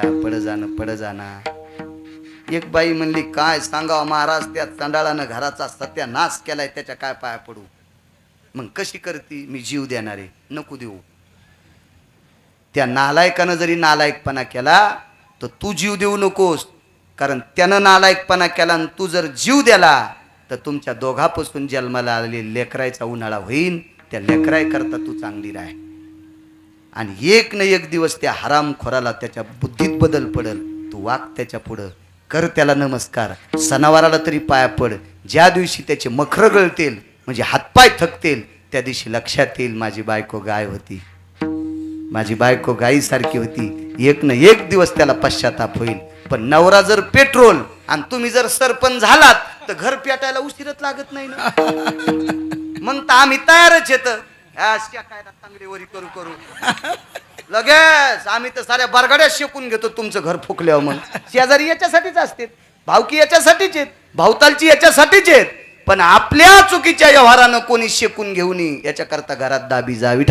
पड जाणं. एक बाई म्हणली, काय सांगावं महाराज, त्या चांडाळानं घराचा सत्यानाश केलाय, त्याच्या काय पाया पडू. मग कशी करती, मी जीव देणारे, नको देऊ. त्या नालायकानं जरी नालायकपणा केला तर तू जीव देऊ नकोस, कारण त्यानं नालायकपणा केला आणि तू जर जीव दिला तर तुमच्या दोघापासून जन्माला आलेले लेकरायचा उन्हाळा होईल. त्या लेकराय करता तू चांगली राह. आणि एक न एक दिवस त्या हरामखोराला त्याच्या बुद्धीत बदल पडल. तू वाग त्याच्या पुढं, कर त्याला नमस्कार, सणावाराला तरी पाया पड. ज्या दिवशी त्याचे मखरं गळतील, म्हणजे हातपाय थकतील, त्या दिवशी लक्षात येईल माझी बायको गाय होती, माझी बायको गायीसारखी होती. एक न एक दिवस त्याला पश्चाताप होईल. पण नवरा जर पेट्रोल आणि तुम्ही जर सरपंच झालात तर घर पेटायला उशीरच लागत नाही ना. मग तर आम्ही तयारच येत, काय तांगडीवरी करू करू लगेच आम्ही तर साऱ्या बरगड्या शेकून घेतो तुमचं घर फुकल्यावर. मग शेजारी याच्यासाठीच असते, भावकी याच्यासाठीच आहेत, भावतालची याच्यासाठीच आहेत. पण आपल्या चुकीच्या व्यवहारानं कोणी शेकून घेऊ नये याच्याकरता घरात दाबी जावी.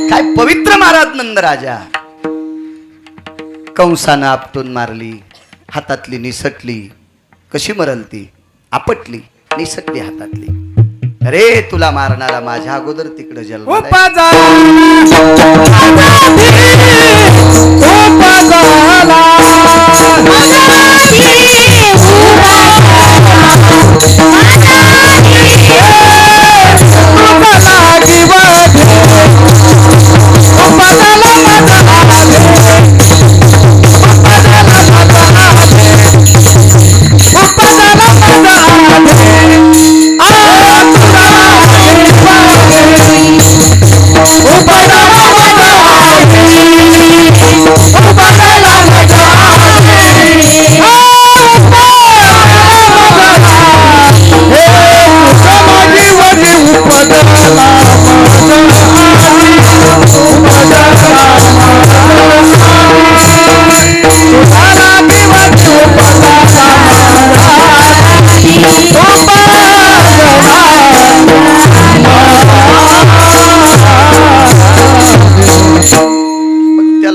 काय पवित्र महाराज नंदराजा कंसानं आपटून मारली, हातातली निसटली. कशी मरल ती, आपटली, निसटली हातातली. अरे तुला मारणारा माझ्या अगोदर तिकडे जन्म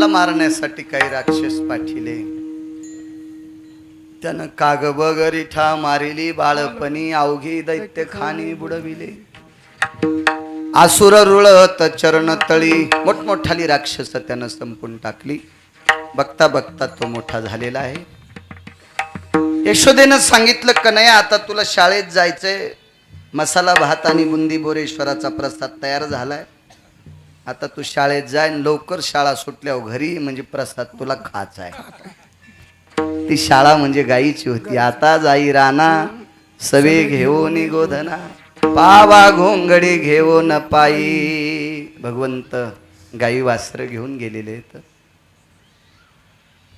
मारण्यासाठी काही राक्षस पाठिले. त्यानं काग बगरी ठा मारिली, बाळपणी अवघी दैत्य खाणी बुडविले. आसुर रुळत चरण तळी, मोठमोठाली राक्षस त्यानं संपून टाकली. बघता बघता तो मोठा झालेला आहे. यशोदेनं सांगितलं, कन्हैया आता तुला शाळेत जायचंय, मसाला भात आणि बुंदी बोरेश्वराचा प्रसाद तयार झालाय, आता तू शाळेत जाय, लवकर शाळा सुटल्यावर घरी, म्हणजे प्रसाद तुला खायचा आहे. ती शाळा म्हणजे गायीची होती. आता जाई राणा सवे घेऊन गोधना, पावा घोंगडी घेऊन पायी. भगवंत गायी वास्त्र घेऊन गेलेले आहेत,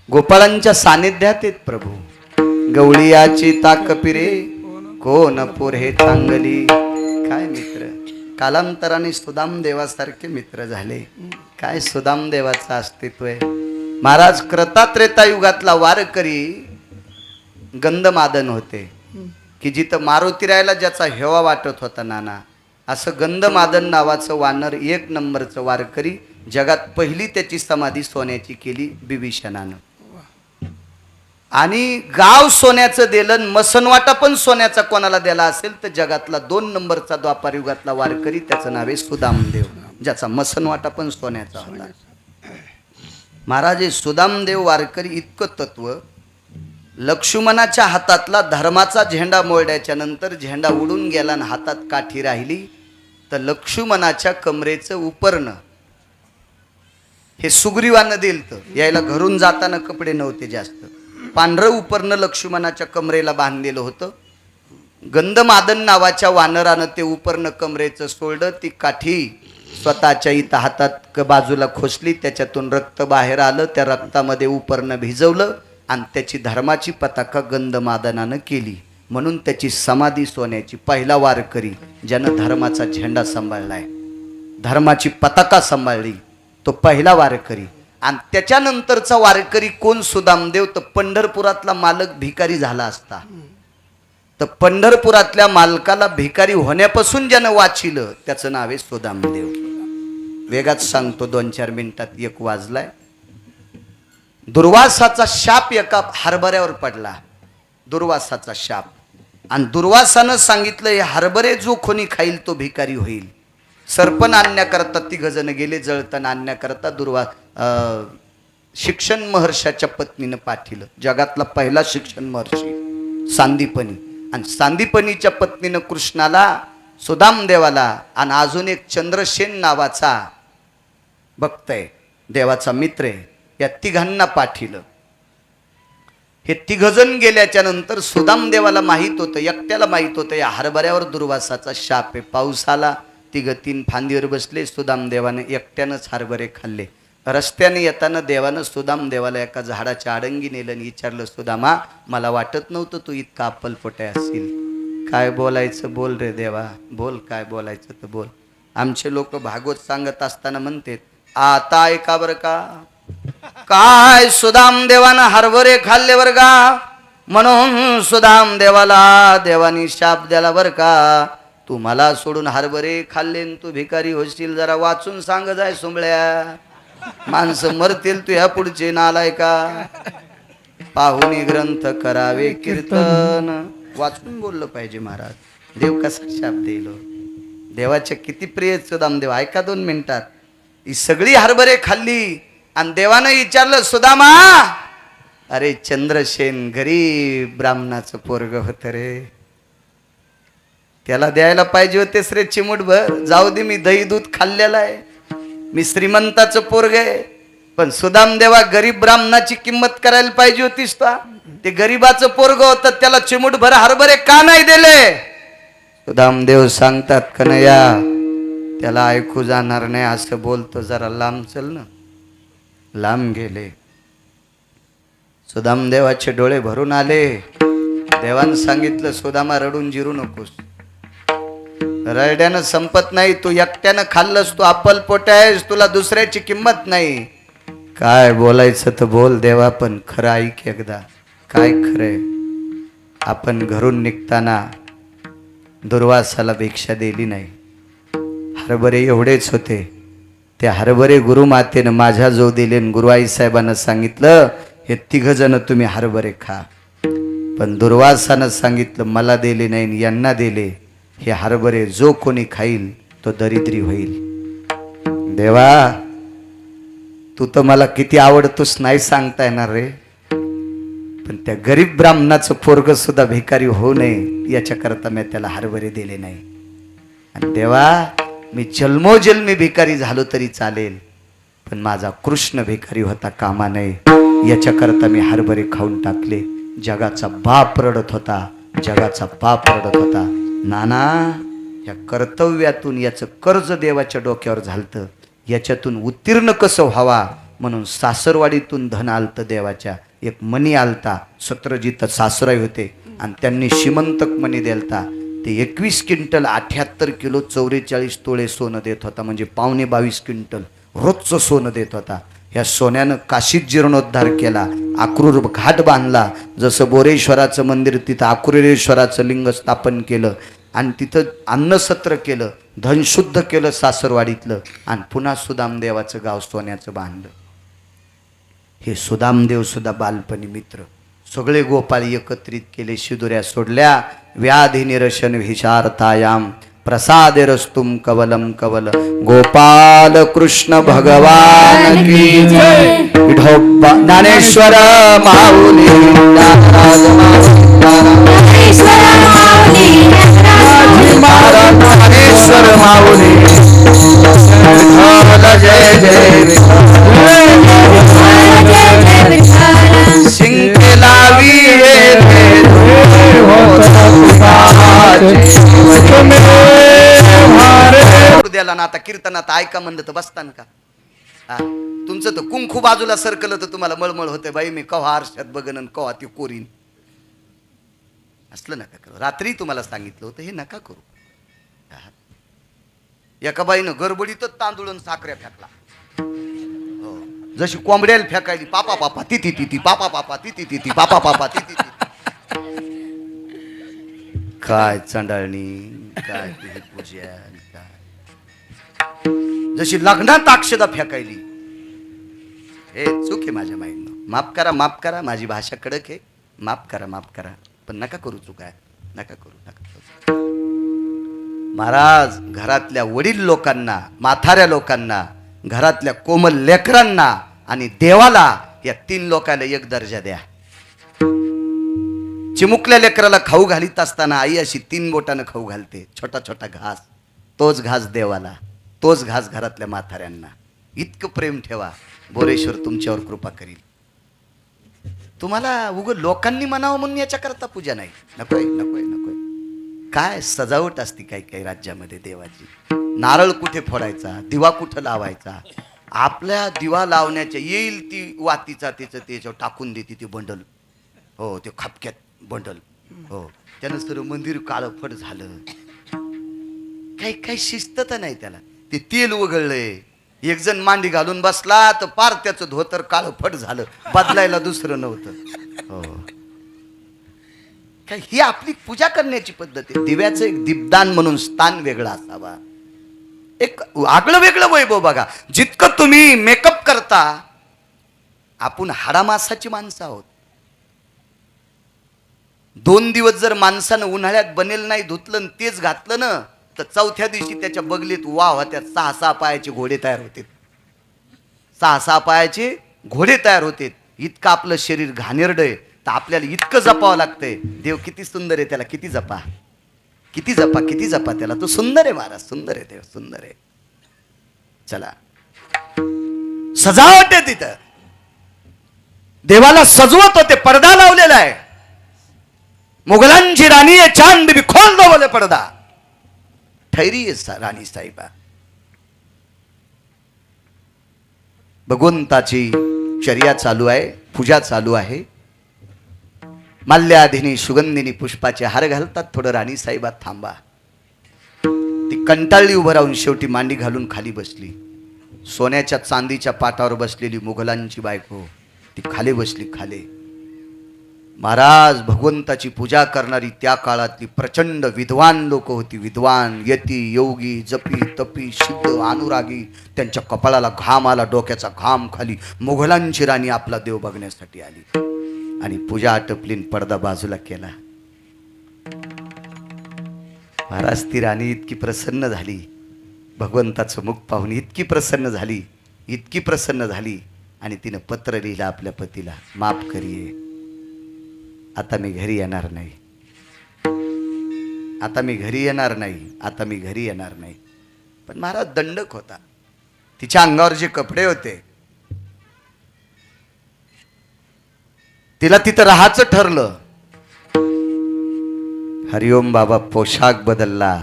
गोपाळांच्या सानिध्यात आहेत प्रभू. गवळीयाची ताक पिरे, कोण पोरे चांगली. काय मित्र, कालांतराने सुदाम देवासारखे मित्र झाले. काय सुदाम देवाचं अस्तित्व आहे. महाराज कृतात्रेता युगातला वारकरी गंधमादन होते, की जिथं मारुती राहायला ज्याचा हेवा वाटत होता नाना, असं गंधमादन नावाचं वानर एक नंबरचं वारकरी. जगात पहिली त्याची समाधी सोन्याची केली बिभीषणानं. आणि गाव सोन्याचं दिलं, मसनवाटा पण सोन्याचा कोणाला दिला असेल तर जगातला 2 नंबरचा द्वापार युगातला वारकरी, त्याचं नाव आहे सुदामदेव, ज्याचा मसनवाटा पण सोन्याचा होता. महाराज सुदामदेव वारकरी इतकं तत्व. लक्ष्मणाच्या हातातला धर्माचा झेंडा मोडल्याच्या नंतर झेंडा उडून गेला आणि हातात काठी राहिली, तर लक्ष्मणाच्या कमरेचं उपरणं हे सुग्रीवानं दिलं. यायला घरून जाताना कपडे नव्हते जास्त, पांढरं उपरणं लक्ष्मणाच्या कमरेला बांधलेलं होतं. गंधमादन नावाच्या वानरानं ते उपरणं कमरेचं सोडलं, ती काठी स्वतःच्या इथं हातात बाजूला खोसली, त्याच्यातून रक्त बाहेर आलं, त्या रक्तामध्ये उपरणं भिजवलं आणि त्याची धर्माची पताका गंधमादनानं केली. म्हणून त्याची समाधी सोन्याची. पहिला वारकरी ज्यानं धर्माचा झेंडा सांभाळलाय, धर्माची पताका सांभाळली, तो पहिला वारकरी. आणि त्याच्यानंतरचा वारकरी कोण? सुदामदेव. तर पंढरपुरातला मालक भिकारी झाला असता. तर पंढरपुरातल्या मालकाला भिकारी होण्यापासून ज्यानं वाचिलं त्याचं नाव आहे सुदामदेव. वेगात सांगतो, 2-4 मिनिटात 1 वाजलाय. दुर्वासाचा शाप एका हरभऱ्यावर पडला, दुर्वासाचा शाप. आणि दुर्वासानं सांगितलं, हे हरभरे जो कोणी खाईल तो भिकारी होईल. सरपण आणण्याकरता 3 जण गेले, जळतण आणण्याकरता शिक्षण महर्षाच्या पत्नीनं पाठिलं. जगातला पहिला शिक्षण महर्षी सांदीपनी. आणि सांदीपनीच्या पत्नीनं कृष्णाला, सुदामदेवाला आणि अजून एक चंद्रसेन नावाचा भक्त आहे, देवाचा मित्र आहे, या 3घांना पाठिलं. हे 3 जण गेल्याच्या नंतर सुदामदेवाला माहीत होतं, एकट्याला माहीत होतं या हरभऱ्यावर दुर्वासाचा शाप आहे. पाऊस आला, 3 फांदीवर बसले. सुदामदेवाने एकट्यानंच हरभरे खाल्ले. रस्त्याने येताना देवानं सुदामदेवाला एका झाडाच्या आडंगी नेलं आणि विचारलं, सुदामा, मला वाटत नव्हतं तू इतका अप्पलपोटे असशील. काय बोलायचं बोल रे देवा, बोल, काय बोलायचं तर बोल. आमचे लोक भागवत सांगत असताना म्हणतात, आता ऐका बरं का, काय सुदामदेवानं हरभरे खाल्ले बर का, म्हणून सुदामदेवाला देवानी शाप द्याला बर का, तू मला सोडून हरभरे खाल्ले तू भिकारी होशील. जरा वाचून सांग जाय सोंबळ्या, माणसं मरतील तू ह्या पुढचे नालाय का. पाहुणी ग्रंथ करावे कीर्तन, वाचून बोललं पाहिजे महाराज. देव कसा शाप देईल, देवाच्या किती प्रिय सुदामदेव. ऐका 2 मिनिटात. ही सगळी हरभरे खाल्ली आणि देवानं विचारलं, सुदामा, अरे चंद्रसेन गरीब ब्राह्मणाचं पोरग होत रे, त्याला द्यायला पाहिजे होतेस रे चिमुटभर. जाऊ दे, मी दही दूध खाल्लेलं आहे, मी श्रीमंताचं पोरग आहे. पण सुदामदेवा, गरीब ब्राह्मणाची किंमत करायला पाहिजे होतीस का. ते गरीबाचं पोरग होतं, त्याला चिमुटभर हरभरे का नाही दिले. सुदामदेव सांगतात, कन्हैया, त्याला ऐकू जाणार नाही असं बोलतो, जरा लांब चल ना. लांब गेले. सुदामदेवाचे डोळे भरून आले. देवानं सांगितलं, सुदामा, रडून जिरू नकोस, रडण्यानं संपत नाही. तू एकट्यानं खाल्लंस, तू अप्पलपोटे आहेस, तुला दुसऱ्याची किंमत नाही. काय बोलायचं तर बोल देवा, पण खरं ऐक एकदा. काय खरंय, आपण घरून निघताना दुर्वासाला भिक्षा दिली नाही. हरभरे एवढेच होते, ते हरभरे गुरुमातेनं माझ्या जो दिले. गुरुआई साहेबांना सांगितलं, हे 3 जण तुम्ही हरभरे खा. पण दुर्वासानं सांगितलं, मला दिले नाही, यांना दिले. हे हरभरे जो कोणी खाईल तो दरिद्री होईल. देवा, तू तर मला किती आवडतोस नाही सांगता येणार रे, पण त्या गरीब ब्राह्मणाचं पोरग सुद्धा भिकारी होऊ नये याच्याकरता मी त्याला हरभरे दिले नाही. आणि देवा, मी जन्मोजन्मी भिकारी झालो तरी चालेल, पण माझा कृष्ण भिकारी होता कामा नये याच्याकरता मी हरभरे खाऊन टाकले. जगाचा बाप रडत होता, जगाचा बाप रडत होता. नाना, या कर्तव्यातून याचं कर्ज देवाच्या डोक्यावर झालतं, याच्यातून उत्तीर्ण कसं व्हावा म्हणून सासरवाडीतून धन आलतं देवाच्या. एक मणी आलता, सत्रजित सासराई होते आणि त्यांनी श्रीमंतक मणी देलता. ते 21 क्विंटल 78 किलो 44 तोळे सोनं देत होता, म्हणजे 22.25 क्विंटल रोजचं सोनं देत होता. ह्या सोन्यानं काशीत जीर्णोद्धार केला, आक्रूर घाट बांधला. जसं बोरेश्वराचं मंदिर, तिथं आक्रूरेश्वराचं लिंग स्थापन केलं आणि तिथं अन्नसत्र केलं, धन शुद्ध केलं सासरवाडीतलं, आणि पुन्हा सुदामदेवाचं गाव सोन्याचं बांधलं. हे सुदामदेव सुद्धा बालपणी मित्र. सगळे गोपाळ एकत्रित केले, शिदुऱ्या सोडल्या. व्याधी निरशन विशारतायाम प्रसादे रस्तुम कवलम कवल. गोपाल कृष्ण भगवान की जय. विठोबा ज्ञानेश्वर माऊली, ज्ञानराज ज्ञानेश्वर माऊली. जय जय शिंके लावी द्याला ना. आता कीर्तनात ऐका म्हणलं तर बसतान का. तुमचं तर कुंकू बाजूला सरकलं तर तुम्हाला मळमळ होते, बाई मी कव्हा आरशात बघन कव्हा ती कोरीन. असलं नका करू. रात्री तुम्हाला सांगितलं होतं हे नका करू. एका बाईनं गडबडीतच तांदूळ आणि साखऱ्या फेकला. जशी कोंबड्याला फेकायली, पापा पापा ती ती ती पापा पापा ती ती ती पापा पापा ती ती ती. काय चंडाळणी, काय तुझी पूजा, काय जशी लग्नात अक्षदा फेकायली. हे चूक आहे माझ्या माईनं. माफ करा, माफ करा, माझी भाषा कडक आहे. माफ करा, माफ करा, पण नका करू चुका, नका करू, नका करू. महाराज घरातल्या वडील लोकांना, म्हाताऱ्या लोकांना, घरातल्या कोमल लेकरांना आणि देवाला, या 3 लोकांना एक दर्जा द्या. चिमुकल्या लेकराला खाऊ घालीत असताना आई अशी 3 बोटानं खाऊ घालते, छोटा छोटा घास. तोच घास देवाला, तोच घास घरातल्या म्हाताऱ्यांना. इतकं प्रेम ठेवा, बोरेश्वर तुमच्यावर कृपा करील. तुम्हाला उग लोकांनी म्हणावं म्हणून याच्याकरता पूजा नाही. नकोय, नकोय, नकोय. काय सजावट असती काही काही राज्यामध्ये देवाची. नारळ कुठे फोडायचा, दिवा कुठं लावायचा. आपल्या दिवा लावण्याच्या येईल ती वातीचा त्याच्यावर टाकून देते ते बंडल. हो, ते खपक्यात बंडल. हो, त्यानं सर्व मंदिर काळं फट झालं. काही काही शिस्त तर नाही त्याला. ते तेल उघडलंय, एक जण मांडी घालून बसला तर पार त्याचं धोतर काळं फट झालं, बदलायला दुसरं नव्हतं. हो, काय ही आपली पूजा करण्याची पद्धत आहे. दिव्याचं एक दीपदान म्हणून स्थान वेगळं असावा, एक आगळं वेगळं वैभव. बघा, जितकं तुम्ही मेकअप करता, आपण हाडामासाची माणसं आहोत. 2 दिवस जर माणसानं उन्हाळ्यात बनेल नाही धुतलं तेच घातलं ना, तर 4थ्या दिवशी त्याच्या बगलीत वाव त्यात 6-6 पायाचे घोडे तयार होते. 6-6 पायाचे घोडे तयार होते. इतकं आपलं शरीर घाणेरडं आहे, तर आपल्याला इतकं जपावं लागतंय. देव किती सुंदर आहे, त्याला किती जपा, किती जपा, किती जपा त्याला. तो सुंदर आहे महाराज, सुंदर आहे देव, सुंदर आहे. चला, सजावट आहे तिथं. देवाला सजवत होते, पडदा लावलेला आहे. मुघलांची राणी आहे, चांद भी खोल दो बोले पडदा. ठैरी आहे राणी साहेबा. भगवंताची चर्या चालू आहे, पूजा चालू आहे. माल्याधिनी सुगंधिनी पुष्पाचे हार घालतात. थोडं राणी साहेबात थांबा. ती कंटाळली उभं राहून शेवटी मांडी घालून खाली बसली. सोन्याच्या चांदीच्या पाटावर बसलेली मुघलांची बायको ती खाली बसली, खाली. महाराज भगवंताची पूजा करणारी त्या काळातली प्रचंड विद्वान लोक होती. विद्वान, यती, योगी, जपी, तपी, सिद्ध, अनुरागी. त्यांच्या कपाळाला घाम आला, डोक्याचा घाम खाली. मुघलांची राणी आपला देव बघण्यासाठी आली आणि पूजा आटपली, पडदा बाजूला केला. महाराज ती राणी इतकी प्रसन्न झाली, भगवंताचं मुख पाहून इतकी प्रसन्न झाली, इतकी प्रसन्न झाली. आणि तिनं पत्र लिहिलं आपल्या पतीला, माफ करिये, आता मी घरी येणार नाही, आता मी घरी येणार नाही, आता मी घरी येणार नाही. पण महाराज दंडक होता. तिच्या अंगावर जे कपडे होते, तिला तिथं राहायचं ठरलं. हरिओम बाबा पोशाख बदलला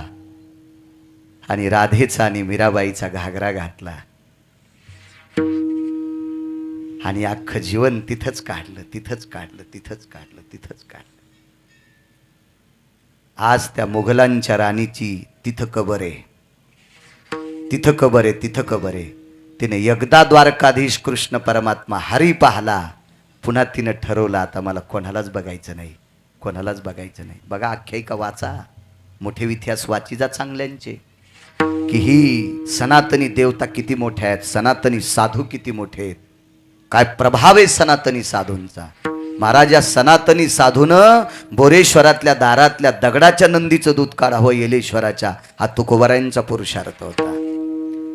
आणि राधेचा आणि मीराबाईचा घागरा घातला आणि अख्खं जीवन तिथंच काढलं, तिथंच काढलं, तिथंच काढलं, तिथंच काढलं. आज त्या मुघलांच्या राणीची तिथं कबर आहे, तिथं कबर आहे, तिथं कबर आहे. तिने एकदा द्वारकाधीश कृष्ण परमात्मा हरी पाहला, पुन्हा तिनं ठरवलं आता मला कोणालाच बघायचं नाही, कोणालाच बघायचं नाही. बघा आख्यायिका वाचा, मोठे इतिहास वाची जा चांगल्यांचे, की ही सनातनी देवता किती मोठ्या आहेत, सनातनी साधू किती मोठे आहेत, काय प्रभाव आहे सनातनी साधूंचा. महाराज या सनातनी साधून बोरेश्वरातल्या दारातल्या दगडाच्या नंदीचं दूध काढावं येलेश्वराच्या, हा तुकोबारायांचा पुरुषार्थ होता.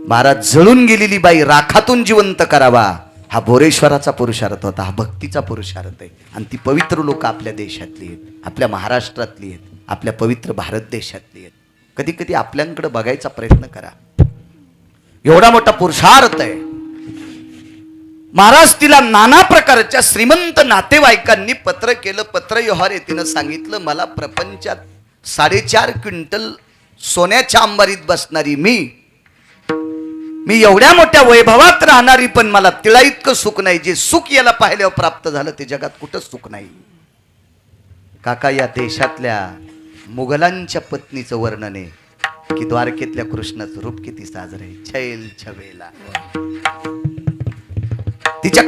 महाराज जळून गेलेली बाई राखातून जिवंत करावा, हा बोरेश्वराचा पुरुषार्थ होता, हा भक्तीचा पुरुषार्थ आहे. आणि ती पवित्र लोक आपल्या देशातली आहेत, आपल्या महाराष्ट्रातली आहेत, आपल्या पवित्र भारत देशातली आहेत. कधी कधी आपल्याकडे बघायचा प्रयत्न करा, एवढा मोठा पुरुषार्थ आहे. महाराज तिला नाना प्रकारच्या श्रीमंत नातेवाईकांनी पत्र केलं. पत्र व्यवहार तिनं सांगितलं, मला प्रपंचात 4.5 क्विंटल सोन्याच्या अंबारीत बसणारी मी एवढ्या मोठ्या वैभवात राहणारी, पण मला तिला इतकं सुख नाही जे सुख याला पाहिल्यावर प्राप्त झालं ते जगात कुठंच सुख नाही. काका या देशातल्या मुघलांच्या पत्नीचं वर्णन आहे की द्वारकेतल्या कृष्णाचं रूप किती साजर आहे, छैल छबेला. तिच्या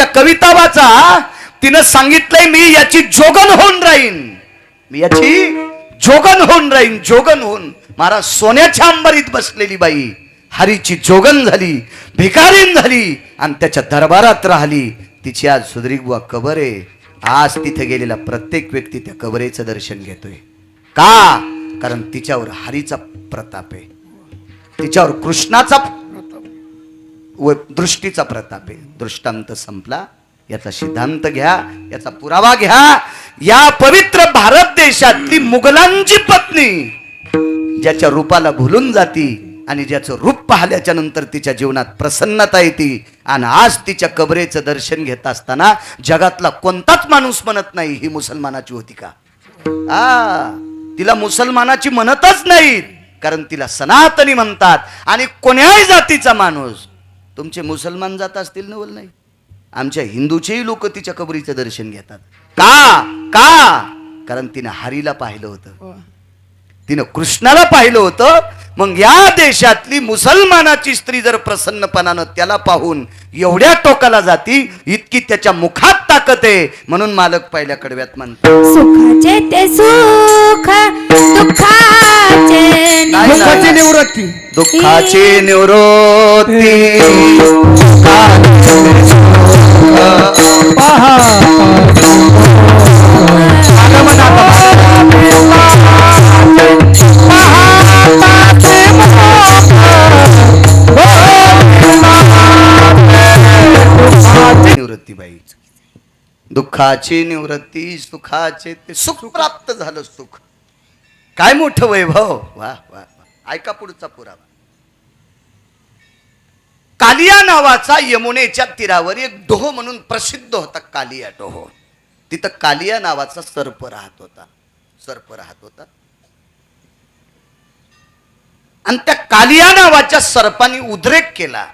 कविता वाचा, तिनं सांगितलंय मी याची जोगन होऊन राहीन. मी याची जोगन होऊन राहीन, जोगन होऊन. महाराज सोन्याच्या अंबारीत बसलेली बाई हरीची जोगन झाली, भिकारीन झाली आणि त्याच्या दरबारात राहिली. तिची आज सुधरीबुवा कबर आहे. आज तिथे गेलेला प्रत्येक व्यक्ती त्या कबरेचं दर्शन घेतोय. का? कारण तिच्यावर हरीचा प्रताप आहे, तिच्यावर कृष्णाचा व दृष्टीचा प्रताप आहे. दृष्टांत संपला. याचा सिद्धांत घ्या, याचा पुरावा घ्या. या पवित्र भारत देशातली मुघलांची पत्नी ज्याच्या रूपाला भुलून जाती आणि ज्याचं रूप पाहिल्याच्या नंतर तिच्या जीवनात प्रसन्नता येते, आणि आज तिच्या कबरेचं दर्शन घेत असताना जगातला कोणताच माणूस म्हणत नाही ही मुसलमानाची होती का. तिला मुसलमानाची म्हणतच नाहीत, कारण तिला सनातनी म्हणतात. आणि कोण्याही जातीचा माणूस, तुमचे मुसलमान जात असतील ना बोल, नाही, आमच्या हिंदूचेही लोक तिच्या कबरीचं दर्शन घेतात. का? का? कारण तिनं हरीला पाहिलं होतं, तिनं कृष्णाला पाहिलं होतं. मग या देशातली मुसलमानाची स्त्री जर प्रसन्नपणानं त्याला पाहून एवढ्या टोकाला जाती, इतकी त्याच्या मुखात ताकद आहे. म्हणून मालक पहिल्या कडव्यात म्हणतात, सुखाचे ते सुख, दुःखाचे निवृत्ती, दुःखाची निवृत्ती, निवृत्ती बाई, दुःखाची निवृत्ती, सुखाचे ते सुख प्राप्त झालं. सुख काय मोठं वैभव. वा वा. ऐका पुढचा पुरावा. कालिया नावाचा यमुनेच्या तीरावर एक डोह म्हणून प्रसिद्ध होता. कालिया डोह. तिथं कालिया नावाचा सर्प राहत होता. सर्प राहत होता. आणि त्या कालिया नावाच्या सर्पाने उद्रेक केला.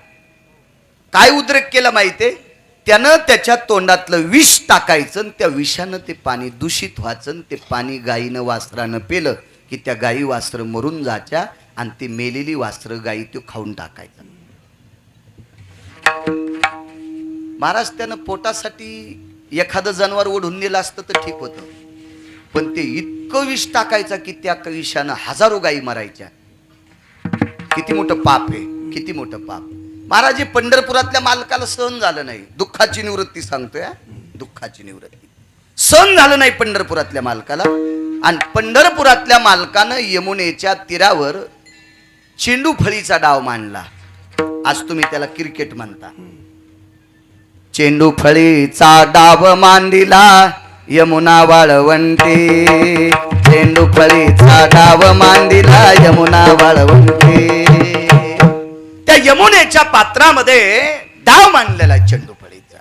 काय उद्रेक केला माहितीये? त्यानं त्याच्या तोंडातलं विष टाकायचं आणि त्या विषानं ते पाणी दूषित व्हायचं. ते पाणी गायीनं वासरानं पेलं की त्या गायी वासर मरून जायच्या आणि ती मेलेली वासर गायी तो खाऊन टाकायचा. महाराज त्यानं पोटासाठी एखादं जनावर ओढून नेलं असतं तर ठीक होतं, पण ते इतकं विष टाकायचं की त्या विषानं हजारो गायी मरायच्या. किती मोठं पाप आहे, किती मोठं पाप. महाराज पंढरपुरातल्या मालकाला सहन झालं नाही. दुःखाची निवृत्ती सांगतोय, दुःखाची निवृत्ती सहन झालं नाही पंढरपुरातल्या मालकाला. आणि पंढरपुरातल्या मालकानं यमुनेच्या तीरावर चेंडू फळीचा डाव मांडला. आज तुम्ही त्याला क्रिकेट म्हणता. चेंडू फळीचा डाव मांडिला यमुना वाळवंटी, चेंडू फळीचा डाव मांडिला यमुना वाळवंटी. त्या यमुनेच्या पात्रामध्ये डाव मांडलेला चेंडू फळीचा.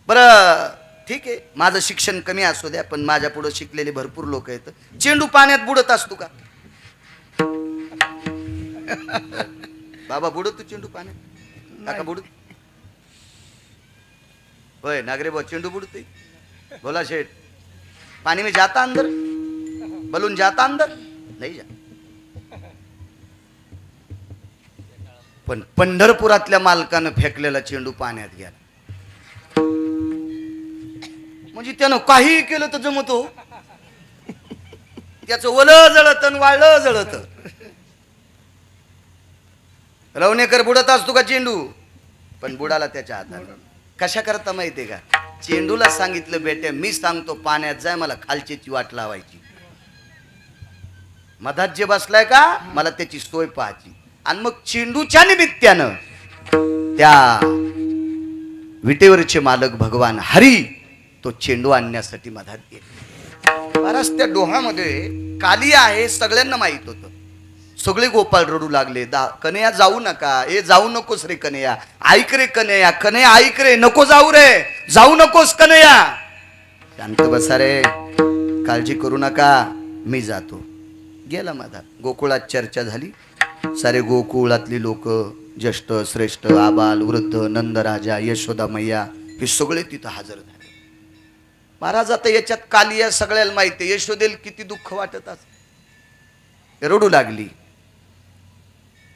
बरं ठीक आहे, माझं शिक्षण कमी असू द्या, पण माझ्या पुढे शिकलेले भरपूर लोक आहेत. चेंडू पाण्यात बुडत असतो का बाबा? बुडतो चेंडू पाण्यात? काका बुडत? होय नागरे भाऊ, चेंडू बुडते? बोला शेठ, पानी में जाता अंदर? बलून जाता अंदर? नाही जा. पण पंढरपुरातल्या मालकानं फेकलेला चेंडू पाण्यात गेला म्हणजे त्यानं काही केलं तर जमतो. त्याचं ओलं जळत वाळलं जळत. रवणेकर बुडत असतो का चेंडू? पण बुडाला त्याच्या हातात. कशा करता माहितीये का? चेंडूला सांगितलं, बेटे मी सांगतो पाण्यात जाय, मला खालचीची वाट लावायची. मधात जे बसलाय का मला त्याची सोय पाहायची. आणि मग चेंडूच्या निमित्तानं त्या विटेवरचे मालक भगवान हरी तो चेंडू आणण्यासाठी मधात गेले. महाराज त्या डोहामध्ये कालिया आहे सगळ्यांना माहित होतं. सगळे गोपाळ रडू लागले, कन्हैया जाऊ नका, ए जाऊ नकोस रे कन्हैया, ऐक रे कन्हैया, कन्हैया ऐक रे, नको जाऊ रे, जाऊ नकोस कन्हैया. शांत बसा रे, काळजी करू नका, मी जातो. गेला मधात. गोकुळात चर्चा झाली. सारे गोकुळातली लोक, ज्येष्ठ श्रेष्ठ, आबाल वृद्ध, नंदराजा, यशोदा मैया, हे सगळे तिथं हजर झाले. महाराज आता याच्यात कालिया सगळ्याला माहिती, यशोदेला किती दुःख वाटत असत. रडू लागली.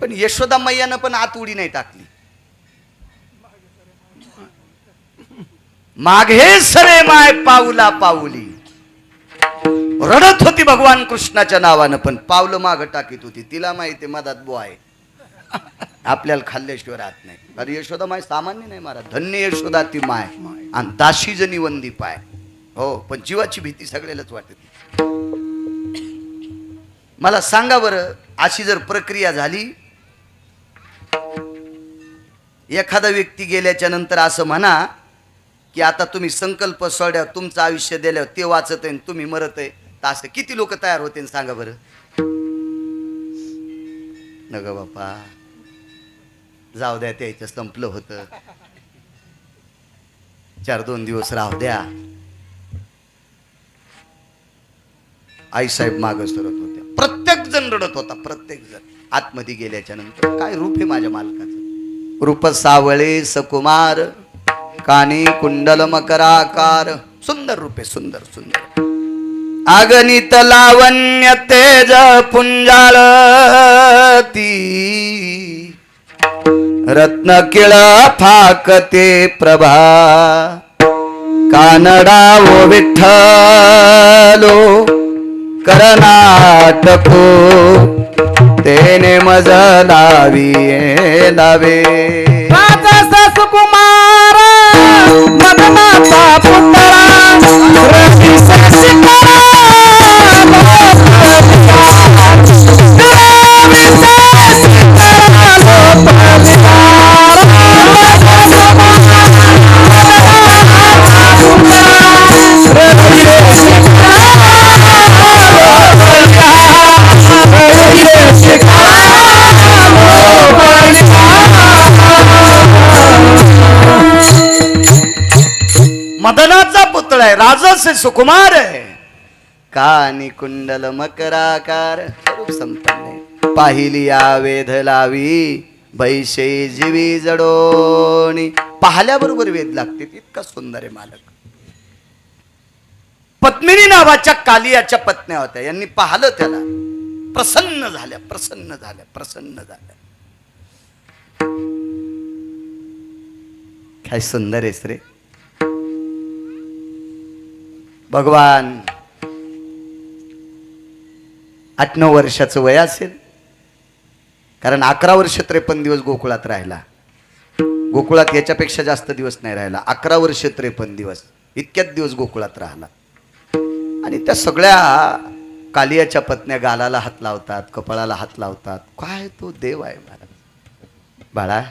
पण यशोदा मैयानं पण आत उडी नाही टाकली. मागे सरे माय पाऊला पाऊली. रडत होती भगवान कृष्णाच्या नावानं, पण पावलं मागं टाकीत होती. तिला माहिती मधात बुवा आहे, आपल्याला खाल्ल्याशिवाय राहत नाही. अरे यशोदा माय सामान्य नाही महाराज, धन्य यशोदा ती माय आणि दाशी जनी वंदी पाय. हो, पण जीवाची भीती सगळ्यालाच वाटते. मला सांगा बरं, अशी जर प्रक्रिया झाली, एखादा व्यक्ती गेल्याच्या नंतर असं म्हणा की आता तुम्ही संकल्प सोड्या, तुमचं आयुष्य दिल्यावर ते वाचत आहे तुम्ही मरत आहे, तर असं किती लोक तयार होते सांगा बरं. नग बापा, जाऊ द्या, त्याचं संपलं होतं, 4-2 दिवस राहू द्या. आईसाहेब माग सरत होत्या, प्रत्येक जण रडत होता, प्रत्येक जण. आतमध्ये गेल्याच्या नंतर काय रूप आहे माझ्या मालकाचं, रूप सावळे सकुमार, कानी कुंडल मकराकार, सुंदर रूपे, सुंदर सुंदर. अगणित लावण्य तेज पुंजाळती, रत्न किळ फाकते प्रभा, कानडा ओ विठ्ठलो करनाटको, तेने मज लावी लावे. राजा सुकुमार मदनाचा पुतळा, रवी शशिकला मदनाचा पुतळा आहे, राजस सुकुमार आहे, कानी कुंडल मकराकार, स्वरूप संपन्न आहे. पाहिली या वेध लावी, बैशे जीवी जडोनी. पाहिल्याबरोबर वेद लागते, इतका सुंदर आहे मालक. पद्मिनी नावाच्या कालियाच्या पत्न्या होत्या, यांनी पाहिलं त्याला, प्रसन्न झाल्या, प्रसन्न झाल्या, प्रसन्न झाल्या. काय सुंदर आहेस रे भगवान. 8-9 वर्षाचं वय असेल, कारण 11 वर्ष 53 दिवस गोकुळात राहिला. गोकुळात याच्यापेक्षा जास्त दिवस नाही राहिला, 11 वर्ष 53 दिवस, इतक्याच दिवस गोकुळात राहिला. आणि त्या सगळ्या कालियाच्या पत्न्या गालाला हात लावतात, कपाळाला हात लावतात. काय तो देव आहे महाराज. बाळा,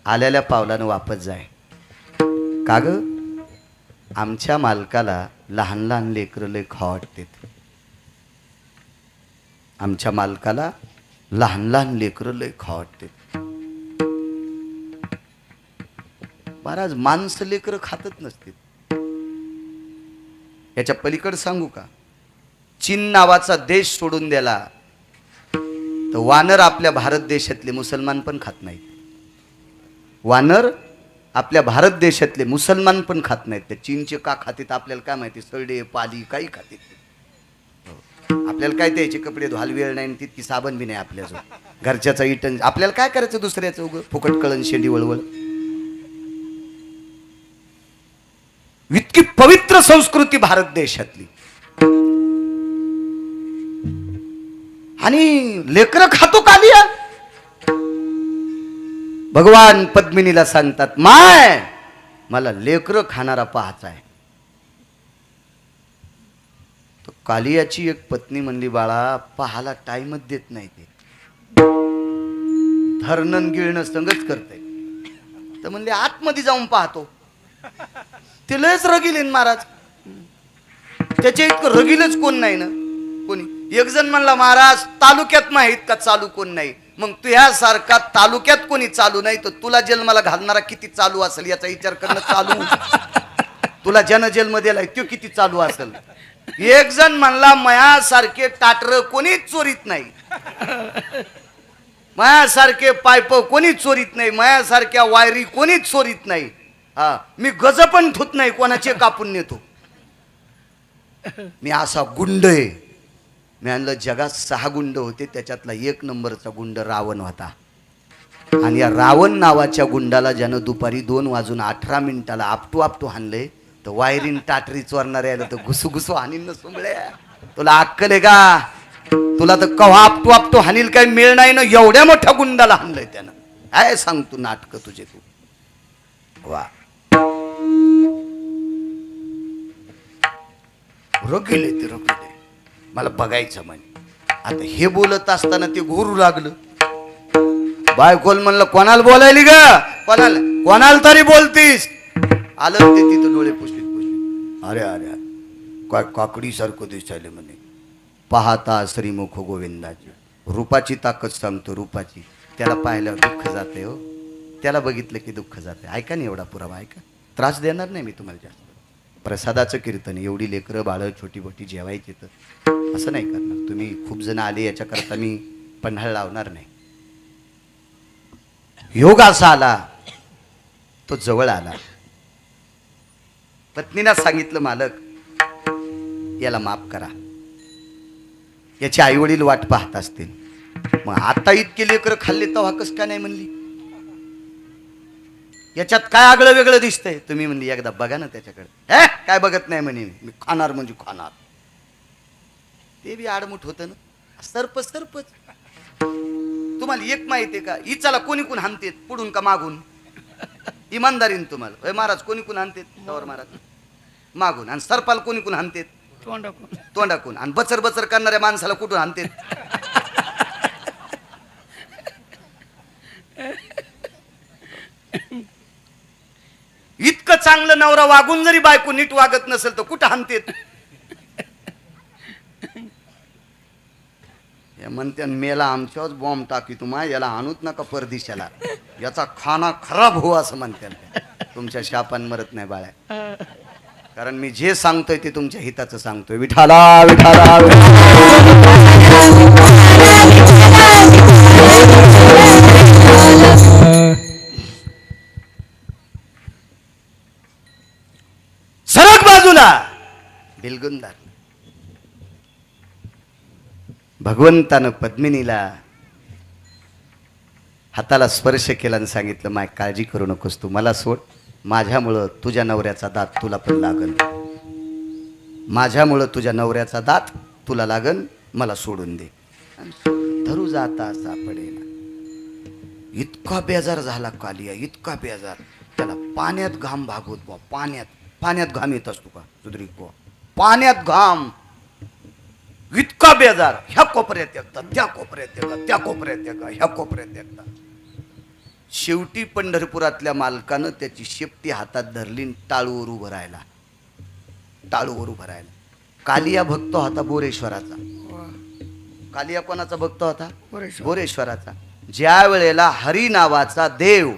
आलेल्या पावलानं वापस जाय. का ग, आमच्या मालकाला लहान लहान लेकरं लय खाव वाटते. आमच्या मालकाला लहान लहान लेकरं लय खाव वाटते. महाराज, माणसं लेकरं खातच नसतील. याच्या पलीकडे सांगू का, चीन नावाचा देश सोडून दिला तर वानर आपल्या भारत देशातले मुसलमान पण खात नाहीत. वानर आपल्या भारत देशातले मुसलमान पण खात नाहीत. त्या चीनचे का खातात आपल्याला काय माहिती, सरडे पाली काही खातात. आपल्याला काय द्यायचे, कपडे धुवायला वेळ नाही, तितकी साबण बी नाही आपल्याजवळ, घरच्याचा इटन. आपल्याला काय करायचं दुसऱ्याचं उगं फुकट कळण शेंडी वळवळ. इतकी पवित्र संस्कृती भारत देशातली, आणि लेकरं खातो कालिया. भगवान पद्मिनीला सांगतात, माय मला लेकरं खाणारा पाहायचा आहे. तो कालियाची एक पत्नी म्हणली, बाळा पाहाला टाइमच देत नाही, ते धरणं गिळणं संगच करते. तर म्हणले आतमध्ये जाऊन पाहतो. ते लयच रगिलेन महाराज, त्याच्या इतकं रगिलच कोण नाही ना कोणी. एक जण म्हणला, महाराज तालुक्यात माहीत का चालू कोण नाही. मग तुझ्यासारखा तालुक्यात कोणी चालू नाही, तर तुला जन्माला घालणारा किती चालू असेल याचा विचार करणं चालू. तुला जन जेलमध्ये दिलाय तो किती चालू असेल. एक जण म्हणला, मयासारखे टाटर कोणीच चोरीत नाही, मयासारखे पाईप कोणीच चोरीत नाही, मयासारख्या वायरी कोणीच चोरीत नाही. हा, मी गज पण धुत नाही, कोणाचे कापून नेतो. मी असा गुंड आहे. मी आणलं, जगात 6 गुंड होते, त्याच्यातला 1 नंबरचा गुंड रावण होता. आणि या रावण नावाच्या गुंडाला ज्यानं दुपारी 2:18 आपटू हाणले, तर वायरीन टाटरी चोरणारे आलं तर घुसू हानीन सुंबळ्या. तुला अक्कल आहे का? तुला तर कव्हा आपटू आपटू हानील काही मिळ नाही ना, एवढ्या मोठ्या गुंडाला हाणलंय त्यानं. काय सांग तू नाटक तुझे तू. वा रगले ते रगले, मला बघायचं म्हणे. आता हे बोलत असताना ते घोरू लागलं. बायकोल म्हणलं कोणाला बोलायली ग, कोणाला तरी बोलतीस. आलं ते तिथं डोळे पुसलीत पुसलीत. अरे अरे काय काकडी सारखं दिसायले म्हणे. पाहता श्रीमुख गोविंदाची, रूपाची ताकद सांगतो रूपाची. त्याला पाहिल्यावर दुःख जाते हो, त्याला बघितलं की दुःख जाते. ऐका नाही एवढा पुरावा, ऐका. त्रास देणार नाही मी तुम्हाला जास्त. प्रसादाचं कीर्तन, एवढी लेकरं बाळं छोटी मोठी जेवायची तर असं नाही करणार. तुम्ही खूप जण आले याच्याकरता मी पन्हाळ लावणार नाही. योग असा आला, तो जवळ आला. पत्नीला सांगितलं मालक याला माफ करा, याचे आई वडील वाट पाहत असतील. मग आता इतके लेकर खाल्ले तेव्हा कस का नाही म्हणली? याच्यात काय आगळं वेगळं दिसतंय? तुम्ही म्हणली एकदा बघा ना त्याच्याकडे. काय बघत नाही म्हणे, मी खाणार म्हणजे खाणार. ते बी आडमुठ होतं ना, सरपच. तुम्हाला एक माहिती आहे का, हिचाला कोणी कोण हाणतेत, पुढून का मागून? इमानदारीन तुम्हाला महाराज कोणी कोण हाणतेत? तवर महाराज मागून. आणि सरपाल कोणी कोण हाणतेत? तोंडाकून. आणि बचर बचर करणाऱ्या माणसाला कुठून हाणतेत? इतकं चांगलं नवरा वागून जरी बायको नीट वागत नसेल तर कुठं हाणतेत? म्हणते मेला आमच्याच बॉम्ब टाकी तुम्हा, याला आणूच नका परदिशाला, याचा खाना खराब हो असं म्हणते. तुमच्या शापान मरत नाही बाळ्या, कारण मी जे सांगतोय ते तुमच्या हिताचं सांगतोय. विठाला विठाला सरक बाजूला. बिलगुंदार भगवंतानं पद्मिनीला हाताला स्पर्श केला आणि सांगितलं माय काळजी करू नकोस, तू मला सोड. माझ्यामुळं तुझ्या नवऱ्याचा दात तुला पण लागल, माझ्यामुळं तुझ्या नवऱ्याचा दात तुला लागल, मला सोडून दे. धरू जाता सापडेना. इतका बेजार झाला कालिया, इतका बेजार. त्याला पाण्यात घाम भागवत बुवा, पाण्यात घाम येत असतो का सुधरिक बुवा, पाण्यात घाम. इतका बेजार. ह्या कोपऱ्यात एकदा, त्या कोपऱ्यात एकदा, त्या कोपऱ्यात एकदा, ह्या कोपऱ्यात एकदा. शेवटी पंढरपुरातल्या मालकानं त्याची शेपटी हातात धरली, टाळूवर उभं राहिला. कालिया भक्त होता बोरेश्वराचा. कालिया कोणाचा भक्त होता? बोरेश्वराचा. ज्या वेळेला हरी नावाचा देव,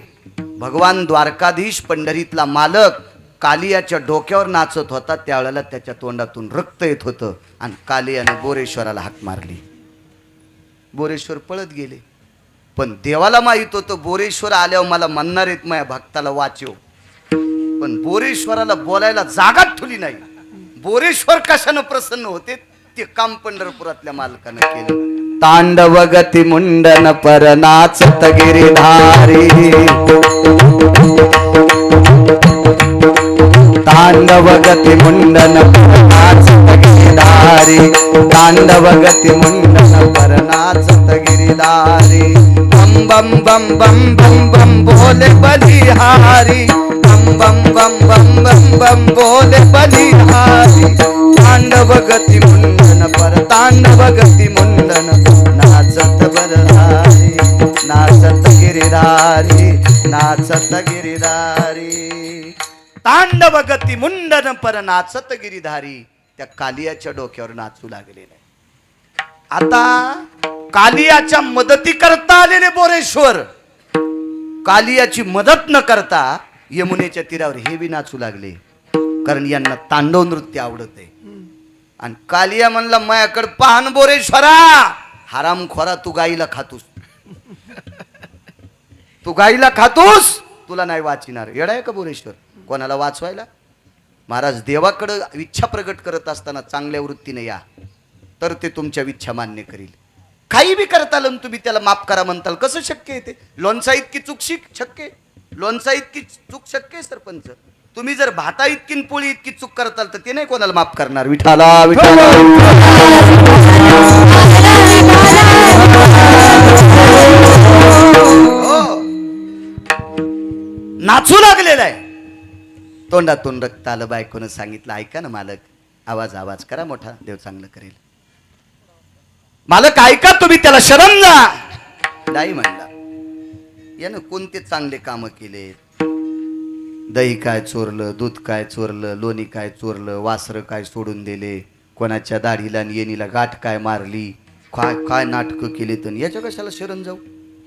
भगवान द्वारकाधीश, पंढरीतला मालक कालियाच्या डोक्यावर नाचत होता, त्यावेळेला त्याच्या तोंडातून रक्त येत होतं आणि कालियाने बोरेश्वराला हाक मारली. बोरेश्वर पळत गेले. पण देवाला माहित होतं बोरेश्वर आल्यावर मला म्हणणार आहेत माझ्या भक्ताला वाचव. पण बोरेश्वराला बोलायला जागाच ठुली नाही. बोरेश्वर कशानं प्रसन्न होते ते काम पंढरपुरातल्या मालकानं केलं. तांडव गती मुंडन पर नाचत गिरिधारी, तांडव गती मुंडन पर नाचत गिरिधारी, तांडव गती मुंडन पर नाचत गिरिधारी. बम बम बम बम बम बोले बलिहारी, बम बम बम बम बम बम बोले बलिहारी. तांडव गती मुंडन पर, तांडव गती मुंडन नाचत बलहारी, नाचत गिरिधारी, नाचत गिरिधारी. तांडव गती मुंडन पर नाचत गिरिधारी. त्या कालियाच्या डोक्यावर नाचू लागलेले. आता कालियाच्या मदती करता आलेले बोरेश्वर कालियाची मदत न करता यमुनेच्या तीरावर हे बी नाचू लागले, कारण यांना तांडव नृत्य आवडत आहे. आणि कालिया म्हणला माझ्याकडे पाहन बोरेश्वरा, हरामखोरा तू गाईला खातोस, तू गाईला खातोस, तुला नाही वाचणार. येडा आहे का बोरेश्वर कोणाला वाचवायला? महाराज देवाकडे इच्छा प्रगट करत असताना चांगल्या वृत्तीने या, तर ते तुमच्या इच्छा मान्य करील. काही बी करताल तुम्ही त्याला माफ करा म्हणताल, कसं शक्य आहे ते? लोणचा इतकी चूक शक्य, लोणचा इतकी चूक शक्य आहे सरपंच? तुम्ही जर भाता इतकी न पोळी इतकी चूक करताल तर ते नाही कोणाला माफ करणार. विठाला विठाला हो. नाचू लागलेला आहे. तोंडातून रक्त आलं. बायकोनं सांगितलं ऐका ना मालक, आवाज आवाज करा मोठा, देव चांगलं करेल. मालक ऐका तुम्ही, त्याला शरम ना. नाही म्हणला. यानं कोणते चांगले काम केले? दही काय चोरलं, दूध काय चोरलं, लोणी काय चोरलं, वासरं काय सोडून दिले, कोणाच्या दाढीला आणि येणीला गाठ काय मारली, काय काय नाटकं केली. तर याच्या कशाला शरण जाऊ?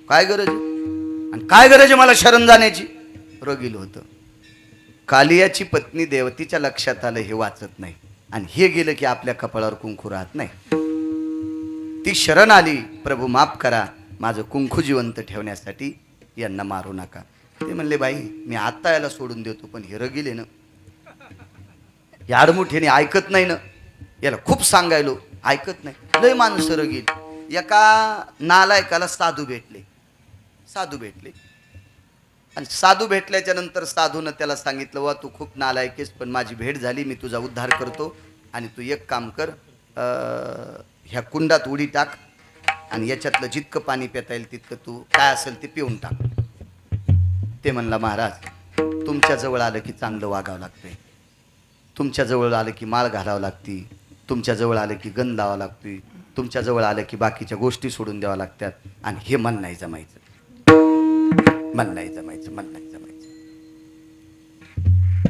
काय गरज आहे? आणि काय गरज आहे मला शरण जाण्याची? रगील होतं. कालियाची पत्नी देवतीच्या लक्षात आलं हे वाचत नाही, आणि हे गेलं की आपल्या कपाळावर कुंकू राहत नाही. ती शरण आली, प्रभू माफ करा, माझं कुंकू जिवंत ठेवण्यासाठी यांना मारू नका. ते म्हणले बाई मी आत्ता याला सोडून देतो, पण हे रगील आहे ना, याडमुठेने ऐकत नाही ना. याला खूप सांगायलो ऐकत नाही. लय माणसं रगील. एका नालायकाला साधू भेटले. आणि साधू भेटल्याच्या नंतर साधूनं त्याला सांगितलं वा तू खूप नालायक आहेस, पण माझी भेट झाली, मी तुझा उद्धार करतो. आणि तू एक काम कर, ह्या कुंडात उडी टाक आणि याच्यातलं जितकं पाणी पिता येईल तितकं तू काय असेल ते पिऊन टाक. ते म्हणला महाराज तुमच्या जवळ आलं की चांगलं वागावं लागतंय, तुमच्या जवळ आलं की माळ घालावं लागती, तुमच्या जवळ आलं की गंध लावावं लागतोय, तुमच्या जवळ आलं की बाकीच्या गोष्टी सोडून द्याव्या लागतात. आणि हे मन नाही जमायचं.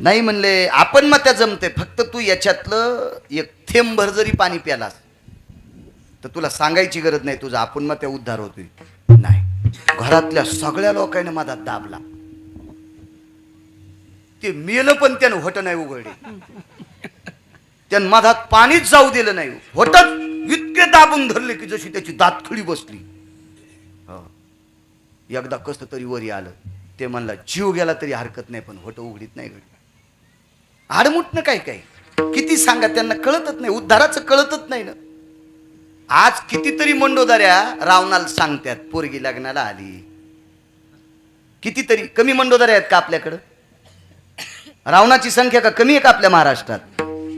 नाही म्हणले आपण मग त्या जमते. फक्त तू याच्यातलं एक थेंबभर जरी पाणी प्यालास तर तुला सांगायची गरज नाही, तुझा आपण मग त्या उद्धार होतोय. नाही, घरातल्या सगळ्या लोकांनी मधात दाबला. ते मेलं पण त्यानं होट नाही उघडले. त्यानं मधात पाणीच जाऊ दिलं नाही. होटच इतके दाबून धरले की जशी त्याची दातखळी बसली. एकदा कसं तरी वरी आलं. ते म्हणला जीव गेला तरी हरकत नाही, पण होट उघडीत नाही. घडी आडमुठनं काय काय किती सांगा, त्यांना कळतच नाही, उद्धाराचं कळतच नाही ना. आज कितीतरी मंडोदाऱ्या रावणाला सांगतात पोरगी लग्नाला आली. कितीतरी कमी मंडोदाऱ्या आहेत का आपल्याकडं? रावणाची संख्या का कमी आहे का आपल्या महाराष्ट्रात?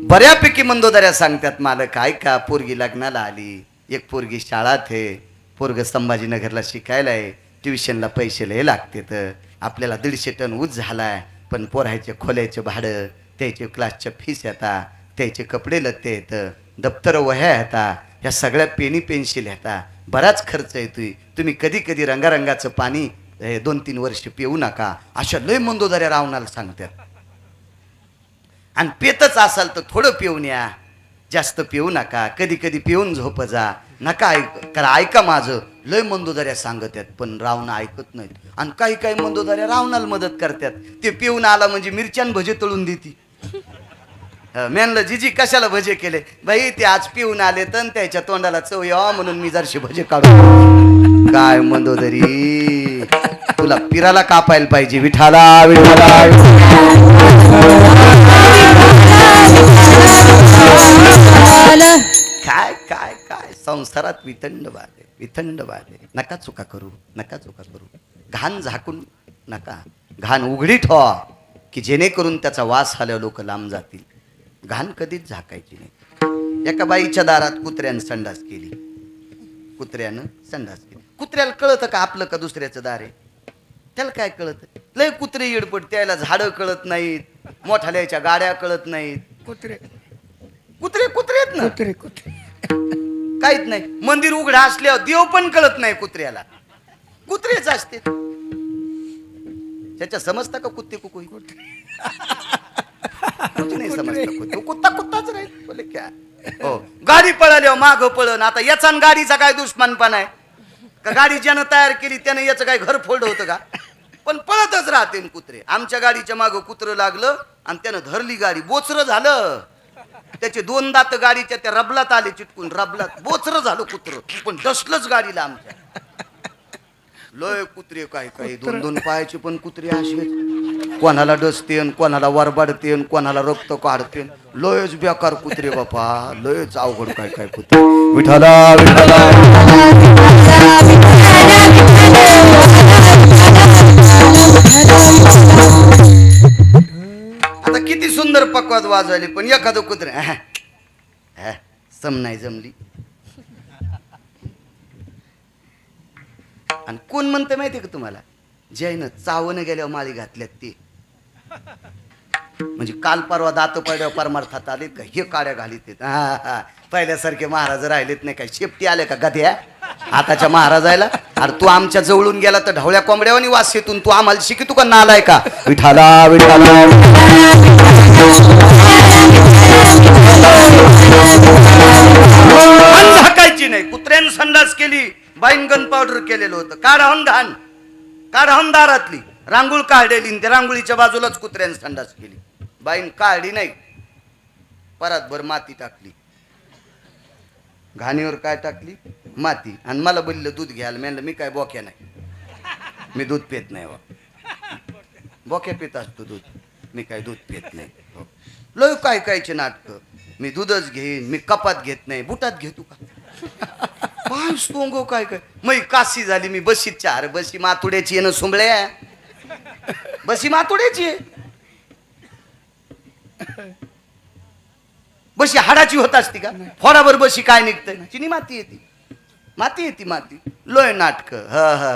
बऱ्यापैकी मंडोदाऱ्या सांगतात मालक ऐका पोरगी लग्नाला आली, एक पोरगी शाळात आहे, पोरग संभाजीनगरला शिकायला आहे, ट्युशनला पैसे लय लागते, तर आपल्याला 150 टन ऊस झालाय, पण पोरायचे खोल्याचे भाडं, त्याचे क्लासच्या फीस येतात, त्याचे कपडे लत्ते येतं, दप्तर वह्या येतात, ह्या सगळ्या पेनी पेन्सिल येतात, बराच खर्च येतोय. तुम्ही कधी कधी रंगारंगाचं पाणी 2-3 वर्ष पिऊ नका. अशा लय मंदोदाऱ्या रावणाला सांगतात. आणि पेतच असाल तर थोडं पिऊन या, जास्त पिऊ नका, कधी कधी पिऊन झोप जा नका. ऐका माझं, लय मंदोदाऱ्या सांगत आहेत, पण रावण ऐकत नाहीत. आणि काही काही मंदोदाऱ्या रावणाला मदत करतात. ते पिऊन आला म्हणजे मिरच्यान भजे तळून देती. म्हणलं जिजी कशाला भजे केले? बाई ते आज पिऊन आले तर त्याच्या तोंडाला चव यावा म्हणून मी जरशी भजे काढू. काय मंदोदरी, तुला पिराला कापायला पाहिजे. विठाला विठाला काय काय काय संसारात वितंड बाधे. नका चुका करू. घाण झाकून नका, घाण उघडी ठेवा की जेणेकरून त्याचा वास आल्यावर लोक लांब जातील. घाण कधीच झाकायची नाही. एका बाईच्या दारात कुत्र्यानं संडास केली. कुत्र्याला कळतं का आपलं का दुसऱ्याचं दार आहे? त्याला काय कळत? लय कुत्रे येडपट, त्याला झाडं कळत नाहीत, मोठ्याच्या गाड्या कळत नाहीत. कुत्रे आहेत ना, काहीच नाही. मंदिर उघडा असल्यावर देव पण कळत नाही कुत्र्याला. कुत्रेच असते. त्याच्या समजता का कुत्ते कुकुई? नाही समजता. कुत्ताच राहील. बोले क्या हो, गाडी पळाली माग पळण. आता याचा गाडीचा काय दुश्मनपणा आहे का? गाडी ज्यानं तयार केली त्यानं याचं काय घर फोल्ड होतं का? पण पळतच राहते कुत्रे. आमच्या गाडीच्या मागं कुत्रं लागलं आणि त्यानं धरली गाडी, बोचरं झालं. त्याचे 2 दात गाडीच्या त्या रबलात आले चिटकून, रबलात बोचरं झालं कुत्रं, पण डसलंच गाडीला आमच्या. लय कुत्रे काय काय 2-2 पायाचे पण कुत्रे असे, कोणाला डसतेन, कोणाला वरबाडतेन, कोणाला रक्त काढतेन. लयच बेकार कुत्रे बापा, लयच अवघड काय काय कुत्रे. विठाला विठाला वाजवली पण एखादं कुत्रे सम नाही जमली. आणि कोण म्हणतं माहितीये का तुम्हाला, जैन चावणं गेल्यावर माळी घातल्यात ते. म्हणजे काल परवा दात पडल्यावर परमार्थात आलेत का, हे काड्या घालीत. पहिल्यासारखे महाराज राहिलेत नाही काय, शेपटी आले का गध्या आताच्या महाराजायला. अरे तू आमच्या जवळून गेला तर ढवळ्या कोंबड्यावानी वास येतून तू आम्हाला शिकितू का नालाय का. विठाला विठाला झाकायची नाही. कुत्र्यानं संडास केली, बाईन गन पावडर केलेलं होतं. काढावून घाण, काढावून दारातली रांगोळ काढलेली, त्या रांगोळीच्या बाजूलाच कुत्र्यानं संडास केली. बाईन काढली नाही, परातभर माती टाकली. घाणीवर काय टाकली, माती. आणि मला बोललं दूध घ्यायला. म्हणलं मी काय बोक्या नाही, मी दूध पेत नाही. बोक्या पेत असतो दूध, मी काय दूध पेत नाही. लय काय कायचे नाटक. मी दूधच घेईन, मी कपात घेत नाही, बुटात घेतो का काय सोंगो काय काय. मग काशी झाली. मी बशीत चार बशी मातुड्याची आहे ना सुंबळ्या, बशी मातुड्याची आहे. बशी हाडाची होत असती का, फोडावर बशी काय निघतंय, चिनी माती येते, माती येते माती. लोय नाटक.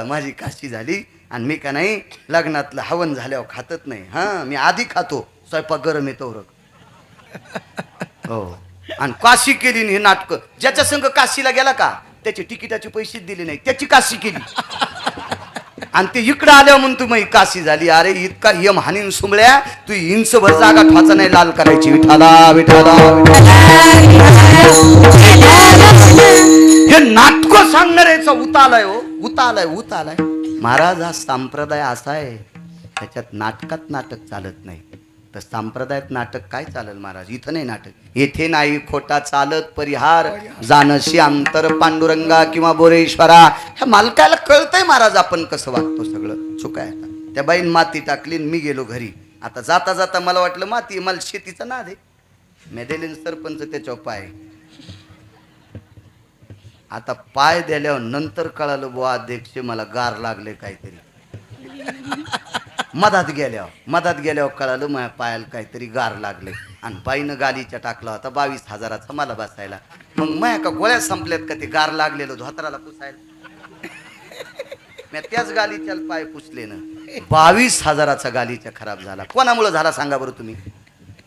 माझी काशी झाली. आणि मी का नाही लग्नातलं हवन झाल्यावर खातच नाही. मी आधी खातो, स्वयंपाक गरम येतो रग. हो. आणि काशी केली हे नाटक. ज्याच्या संघ काशीला गेला का त्याचे तिकिटाचे पैसे दिले नाही, त्याची काशी केली. आणि ते इकडं आल्यावर म्हणतो मग काशी झाली. अरे इतका यम हानीन सुंबळ्या, तू इंचभर जागा ठोचा नाही लाल करायची. विठाला विठाला हे नाटक सांगणाऱ्याचा उतालाय. हो उतालाय उतालाय. महाराज हा संप्रदाय असा आहे, त्याच्यात नाटकात नाटक चालत नाही. तर संप्रदायात नाटक काय चालल महाराज. इथं नाही नाटक. येथे नाही खोटा चालत परिहार, जानशी अंतर पांडुरंगा किंवा बोरेश्वरा. ह्या मालकाला कळतंय महाराज आपण कसं वागतो. सगळं चुकायला. त्या बाईन माती टाकली, मी गेलो घरी. आता जाता जाता मला वाटलं माती, मला शेतीचा नाद आहे. मेदेलीन सरपंच त्याच्यावर पाय. आता पाय दिल्यावर नंतर कळालं बुवा अध्यक्ष मला गार लागले काहीतरी. मधात गेल्यावर कळालं माझ्या पायाला काहीतरी गार लागले. आणि बाईनं गालीच्या टाकला होता 22,000चा मला बसायला. मग माया का गोळ्या संपल्यात का ते गार लागलेलं धोत्राला पुसायला. मी त्याच गालीच्या पाय पुसले ना. 22,000चा गालीच्या खराब झाला. कोणामुळे झाला सांगा बरं तुम्ही.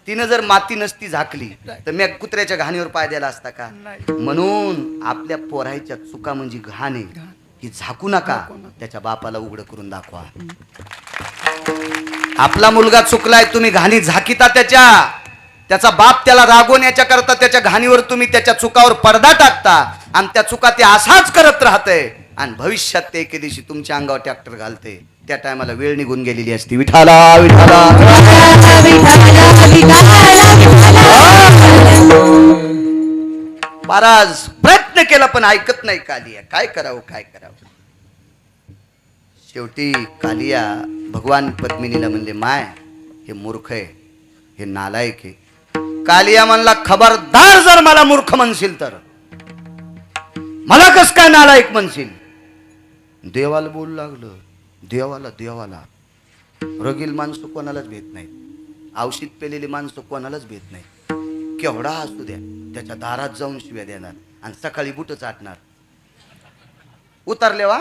तिनं जर माती नसती झाकली तर मी कुत्र्याच्या घाणीवर पाय द्यायला असता का. म्हणून आपल्या पोरायच्या चुका म्हणजे घाण आहे, की झाकू नका. त्याच्या बापाला उघड करून दाखवा. आपला मुलगा चुकलाय, तुम्ही घाणी झाकीता त्याचा बाप त्याला रागवण्याच्या करता त्याच्या घाणीवर तुम्ही त्याच्या चुकावर पडदा टाकता. आणि त्या चुका ते असाच करत राहतंय. आणि भविष्यात ते एके दिवशी तुमच्या अंगावर ट्रॅक्टर घालते. त्या टायमाला वेळ निघून गेलेली असती. विठाला विठाला महाराज प्रयत्न केला पण ऐकत नाही कालिया. काय करावं काय करावं. शेवटी कालिया भगवान पद्मिनीला म्हणले, माय हे मूर्ख आहे, हे नालायक आहे. कालिया म्हणला, खबरदार जर मला मूर्ख म्हणशील तर मला कस काय नालायक म्हणशील. देवाला बोलू लागलं. देवाला रगील माणसं कोणालाच भेट नाही, औषध पेलेली माणसं कोणालाच भेट नाही. केवढा असू द्या त्याच्या दारात जाऊन शिव्या देणार आणि सकाळी बुट चाटणार. उतरलेवा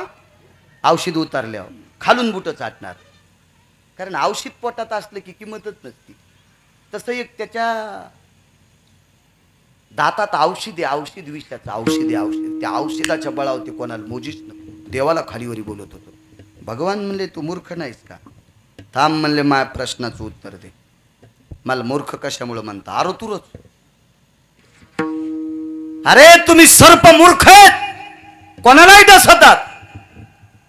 औषध उतरल्यावर खालून बुट चाटणार. कारण औषध पोटात असलं की किंमतच नसती. तसं एक त्याच्या दातात औषध विषयाचं औषध त्या औषधाच्या बळावर ते कोणाला मोजीच नको. देवाला खालीवरी बोलत होतो. भगवान म्हणले, तू मूर्ख नाहीस का. थांब म्हणले, माझ्या प्रश्नाचं उत्तर दे. मला मूर्ख कशामुळे म्हणता. आरोतुरच. अरे तुम्ही सर्प मूर्ख आहेत, कोणालाही डसतात.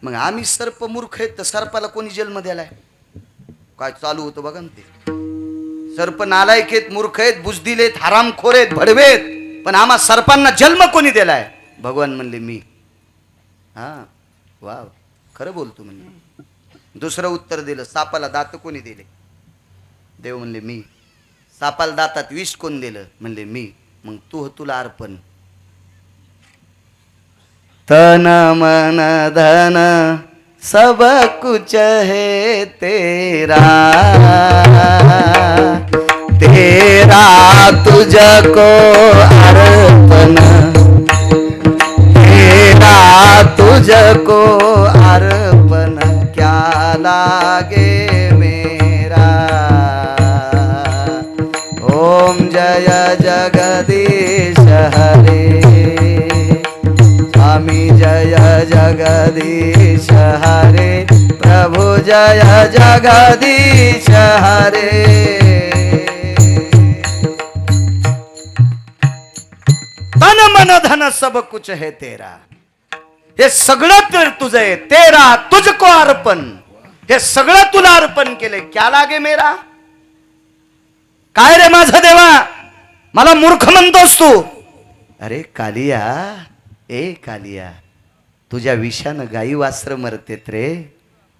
मग आम्ही सर्प मूर्ख आहेत तर सर्पाला कोणी जन्म द्यालाय. काय चालू होतं बघा ना ते. सर्प नालायक आहेत, मूर्ख आहेत, बुजदिल आहेत, हरामखोर आहेत, भडवेत. पण आम्हा सर्पांना जन्म कोणी दिलाय. भगवान म्हणले, मी. वा खरं बोलतो म्हणले. दुसरं उत्तर दिलं, सापाला दात कोणी दिले. देव म्हणले, मी. सापाला दातात विष कोण दिलं. म्हणले, मी. मग तू तुला अर्पण. तन मन धन सब कुछ है तेरा, तेरा तुझको अर्पण, तेरा तुझको अर्पण, क्या लागे मेरा। ओम जय जगदीश हरे, स्वामी जय जगदीश हरे, प्रभु जय जगदीश हरे। तन मन धन सब कुछ है तेरा, हे सगळं तर तुझं आहे, तेरा तुझको अर्पण, हे सगळं तुला अर्पण केले, क्या लागे मेरा। काय रे माझा देवा, मला मूर्ख म्हणतोस तू। अरे कालिया, ए कालिया, तुझ्या विषानं गाई वासर मरतेत रे।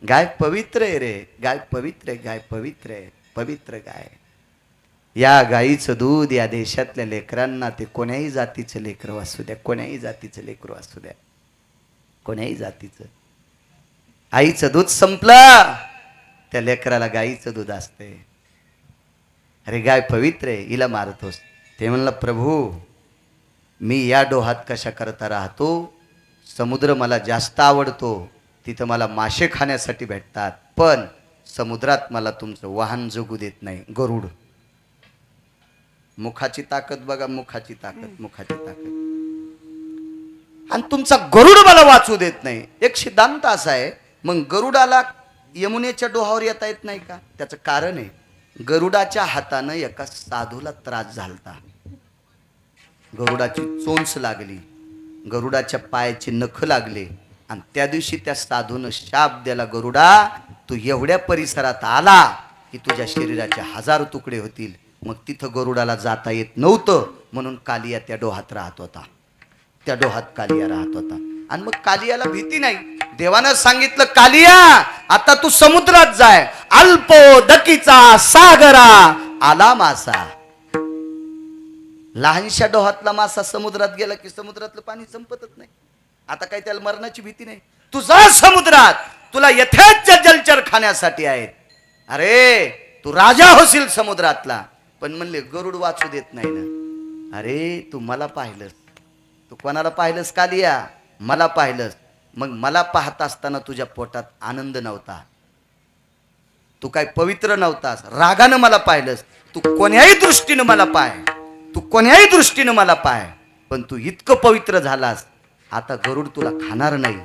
गाय पवित्र आहे रे, गाय पवित्र आहे, गाय पवित्र आहे, पवित्र गाय। या गाईचं दूध या देशातल्या लेकरांना, ते कोण्याही जातीचं लेकरं असू द्या, कोण्याही जातीचं लेकरं असू द्या, कोण्याही जातीचं, आईचं दूध संपलं त्या लेकराला गाईचं दूध असते। अरे गाय पवित्र आहे, हिला मारतोस। ते म्हणलं प्रभू, मी या डोहात कशा करता राहतो, समुद्र मला जास्त आवडतो, तिथं मला मासे खाण्यासाठी भेटतात, पण समुद्रात मला तुमचं वाहन जगू देत नाही, गरुड। मुखाची ताकद बघा, मुखाची ताकद, मुखाची ताकद, आणि तुमचा गरुड मला वाचू देत नाही। एक सिद्धांत असा आहे, मग गरुडाला यमुनेच्या डोहावर येता येत नाही का? त्याचं कारण आहे, गरुडाच्या हातानं एका साधूला त्रास झालता, गरुडाची चोंच लागली, गरुडाच्या पायाचे नख लागले, आणि त्या दिवशी त्या साधूनं शाप दिला, गरुडा तू एवढ्या परिसरात आला की तुझ्या शरीराचे 1000 तुकडे होतील। मग तिथं गरुडाला जाता येत नव्हतं, म्हणून कालिया त्या डोहात राहत होता, त्या डोहात कालिया राहत होता। आणि मग कालियाला भीती नाही, देवानं सांगितलं कालिया आता तू समुद्रात जाय, अल्पोदकीचा सागरा आला मासा। लहानशा डोहातला मासा समुद्रात गेला की समुद्रातलं पाणी संपतच नाही, आता काही त्याला मरणाची भीती नाही। तू जा समुद्रात, तुला यथेच्छ जलचर खाण्यासाठी आहेत। अरे तू राजा होशील समुद्रातला, पण म्हणले गरुड वाचू देत नाही ना। अरे तू मला पाहिलंस, तू कोणाला पाहिलंस कालिया? मला पाहिलंस। मग मला पाहत असताना तुझ्या पोटात आनंद नव्हता, तू काय पवित्र नव्हतास, रागानं मला पाहिलंस। तू कोण्याही दृष्टीनं मला पाय, तू कोण्याही दृष्टीनं मला पाय, पण तू इतकं पवित्र झालास, आता गरुड तुला खाणार नाही,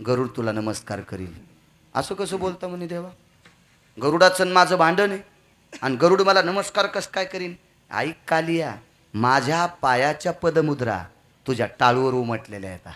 गरुड तुला नमस्कार करील। असं कसं बोलता म्हणे देवा, गरुडाचं माझं भांडण आहे आणि गरुड मला नमस्कार कसं काय करीन? ऐक कालिया, माझ्या पायाच्या पदमुद्रा तुझ्या टाळूवर उमटलेल्या आहेत,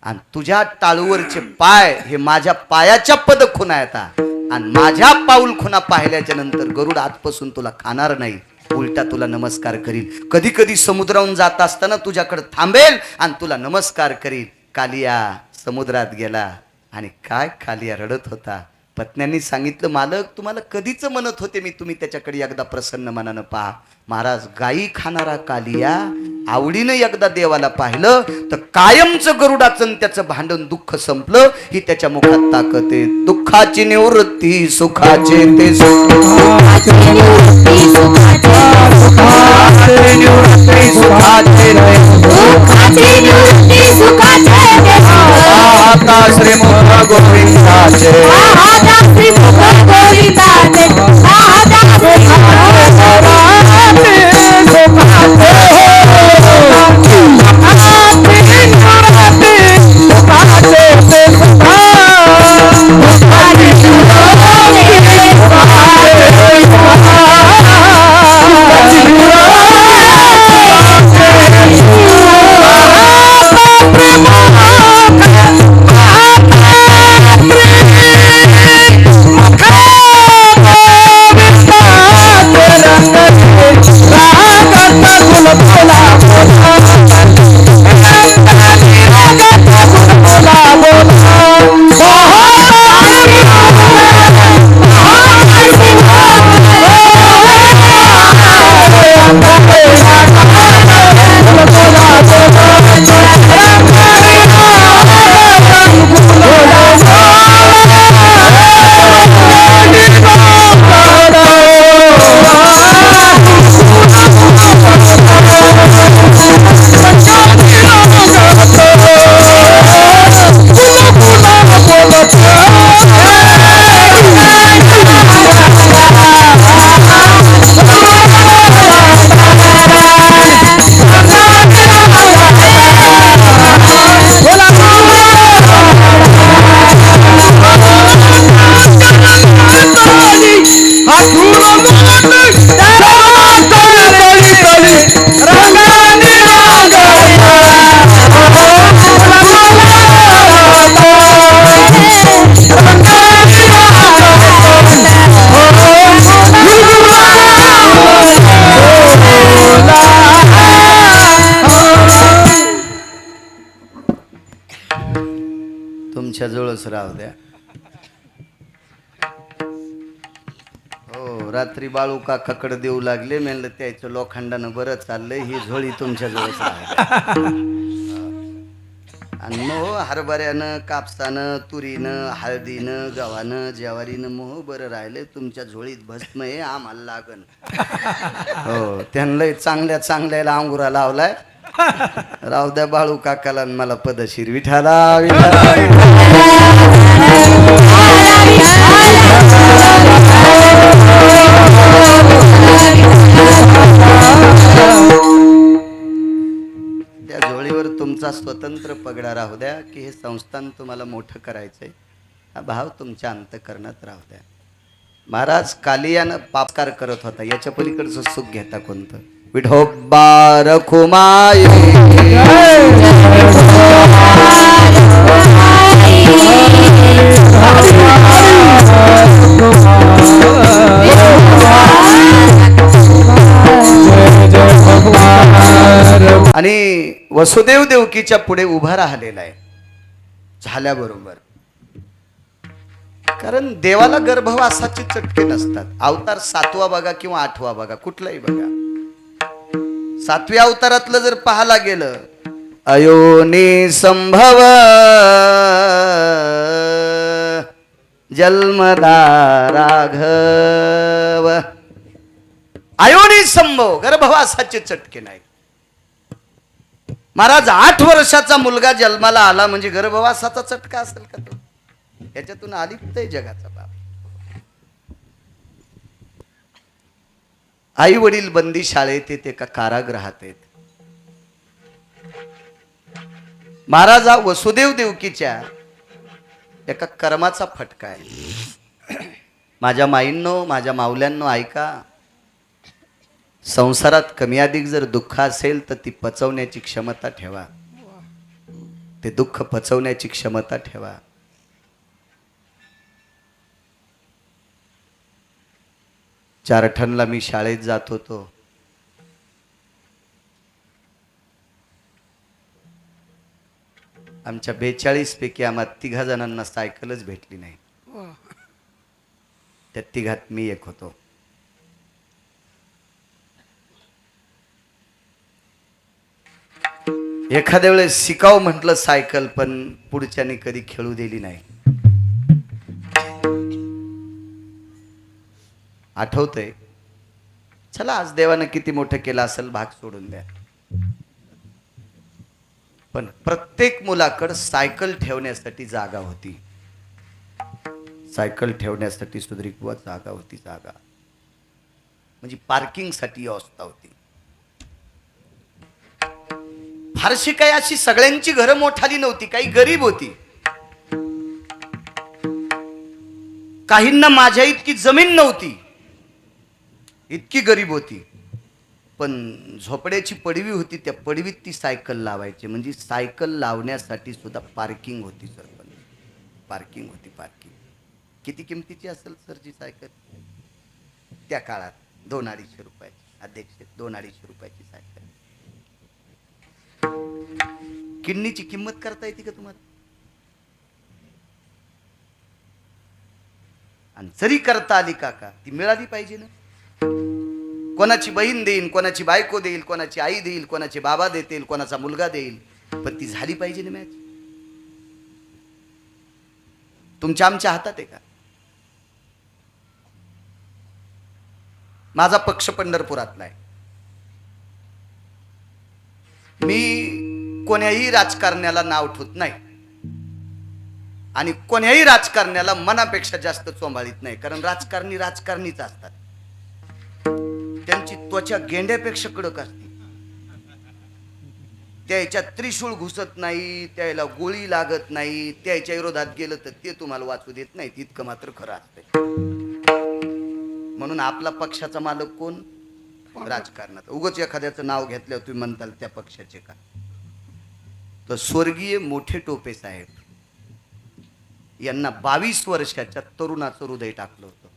आणि तुझ्या टाळूवरचे पाय हे माझ्या पायाच्या पदखुणा येतात, आणि माझ्या पाऊल खुणा पाहिल्याच्या नंतर गरुड आजपासून तुला खाणार नाही, उलटा तुला नमस्कार करील। कधी कधी समुद्रावरून जात असताना तुझ्याकडे थांबेल आणि तुला नमस्कार करील। कालिया समुद्रात गेला आणि काय कालिया रडत होता। पत्न्यांनी सांगितलं, मालक तुम्हाला कधीच म्हणत होते मी, तुम्ही त्याच्याकडे एकदा प्रसन्न मनानं पहा। महाराज गायी खाणारा कालिया आवडीनं एकदा देवाला पाहिलं तर कायमचं गरुडाचं त्याचं भांडण दुःख संपलं, ही त्याच्या मुखात ताकद आहे। दुःखाची निवृत्ती सुखाचे ते आता श्रीमुख गोविंदाचे तुमच्या जवळच राहू द्या. हो, रात्री बाळू काकाकडे देऊ लागले, म्हणलं त्याचं लोखंडानं बरं चाललंय, ही झोळी तुमच्या जवळच राहू द्या. आणि मोह हरभऱ्यानं, कापसानं, तुरीनं, हळदीनं, गव्हानं, ज्वारीनं मोह बरं राहिले, तुमच्या झोळीत भस्म आहे, आम्हाला लागन. हो, त्यांना चांगल्या चांगल्याला अंगुरा लावलाय. राहू द्या बाळू काकाला आणि मला पदशीर. विठाला त्या झोळीवर तुमचा स्वतंत्र पगडा राहू द्या, की हे संस्थान तुम्हाला मोठं करायचंय, हा भाव तुमच्या अंतःकरणात राहू द्या. महाराज कालियानं पापकार करत होता, याच्या पलीकडचं सुख घेता कोणतं? विठोबा रखुमाई आणि वसुदेव देवकीच्या पुढे उभा राहिलेला आहे झाल्याबरोबर. कारण देवाला गर्भवासाची चटके नसतात. अवतार 7वा बघा किंवा 8वा बघा, कुठलाही बघा, 7व्या अवतारातलं जर पाहायला गेलं, अयोनी संभव जन्मदा राघव. अयोनी संभव, गर्भवासाचे चटके नाही. महाराज 8 वर्षाचा मुलगा जन्माला आला म्हणजे गर्भवासाचा चटका असेल का तो? याच्यातून अलिप्त आहे जगाचा बाप. आई वडील बंदी शाळेत आहेत, एका कारागृहात आहेत. महाराज हा वसुदेव देवकीच्या एका कर्माचा फटका आहे. माझ्या माईंनो, माझ्या माऊल्यांनो, ऐका, संसारात कमी अधिक जर दुःख असेल तर ती पचवण्याची क्षमता ठेवा. ते दुःख पचवण्याची क्षमता ठेवा. चारठणला मी शाळेत जात होतो. आमच्या 42 पैकी आम्हा 3 जणांना सायकलच भेटली नाही. त्या 3घात मी एक होतो. एखाद्या वेळेस शिकाव म्हटलं सायकल, पण पुढच्याने कधी खेळू दिली नाही. आठवतंय, चला आज देवानं किती मोठं केलं असेल, भाग सोडून द्या. पण प्रत्येक मुलाकडं सायकल ठेवण्यासाठी जागा होती. सायकल ठेवण्यासाठी सुधरीकुवा जागा होती. जागा म्हणजे पार्किंगसाठी व्यवस्था होती. फारशी काही अशी सगळ्यांची घरं मोठाली नव्हती, काही गरीब होती. काहींना माझ्या इतकी जमीन नव्हती, इतकी गरीब होती. पण झोपड्याची पडवी होती, त्या पडवीत ती सायकल लावायची. म्हणजे सायकल लावण्यासाठी सुद्धा पार्किंग होती सर. पण पार्किंग होती. पार्किंग किती किमतीची असेल सरची सायकल त्या काळात? 200-250 रुपयाची. अध्यक्ष, 200-250 रुपयाची सायकल. किडनीची किंमत करता येते का तुम्हाला? आणि जरी करता आली काका, ती मिळाली पाहिजे ना. कोणाची बहीण देईल, कोणाची बायको देईल, कोणाची आई देईल, कोणाचे बाबा देतील, कोणाचा मुलगा देईल, पण ती झाली पाहिजे ना मॅच. तुमच्या आमच्या हातात आहे का? माझा पक्ष पंढरपुरातला आहे. मी कोण्याही राजकारण्याला नाव ठेवत नाही. आणि कोण्याही राजकारण्याला मनापेक्षा जास्त चोंबाळीत नाही, कारण राजकारणी राजकारणीच असतात. त्यांची त्वचा गेंड्यापेक्षा कडक असते. त्याच्या त्रिशूळ घुसत नाही, त्याला गोळी लागत नाही, त्याच्या विरोधात गेलं तर ते तुम्हाला वाचू देत नाही, इतकं मात्र खरं असतंय. म्हणून आपला पक्षाचा मालक कोण? राजकारणात. उगाच एखाद्याचं नाव घेतल्यावर तुम्ही म्हणताल त्या पक्षाचे का. तर स्वर्गीय मोठे टोपे साहेब यांना 22 वर्षाच्या तरुणाचं हृदय टाकलं होतं.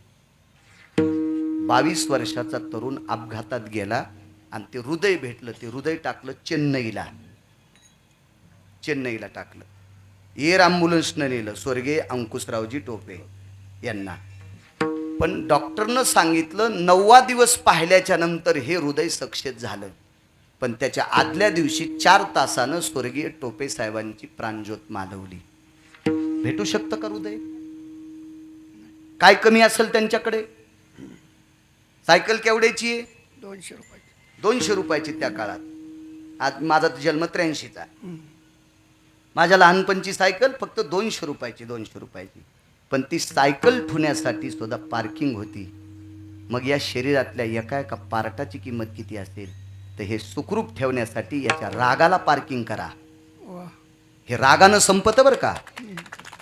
22 वर्षाचा तरुण अपघातात गेला आणि ते हृदय भेटलं. ते हृदय टाकलं चेन्नईला टाकलं. एअर ॲम्ब्युलन्सनं नेलं स्वर्गीय अंकुशरावजी टोपे यांना. पण डॉक्टरनं सांगितलं 9वा दिवस पाहिल्याच्या नंतर हे हृदय सक्सेस झालं. पण त्याच्या आदल्या दिवशी 4 तासानं स्वर्गीय टोपे साहेबांची प्राणज्योत मालवली. भेटू शकतं का हृदय? काय कमी असेल त्यांच्याकडे? सायकल केवढ्याची आहे? 200 रुपये. 200 रुपयाची त्या काळात. आज माझा जन्म 83चा. माझ्या लहानपणची सायकल फक्त 200 रुपयाची. पण ती सायकल ठेवण्यासाठी सुद्धा पार्किंग होती. मग या शरीरातल्या एका पार्टाची किंमत किती असेल? तर हे सुखरूप ठेवण्यासाठी याच्या रागाला पार्किंग करा. हे रागानं संपतं बरं का.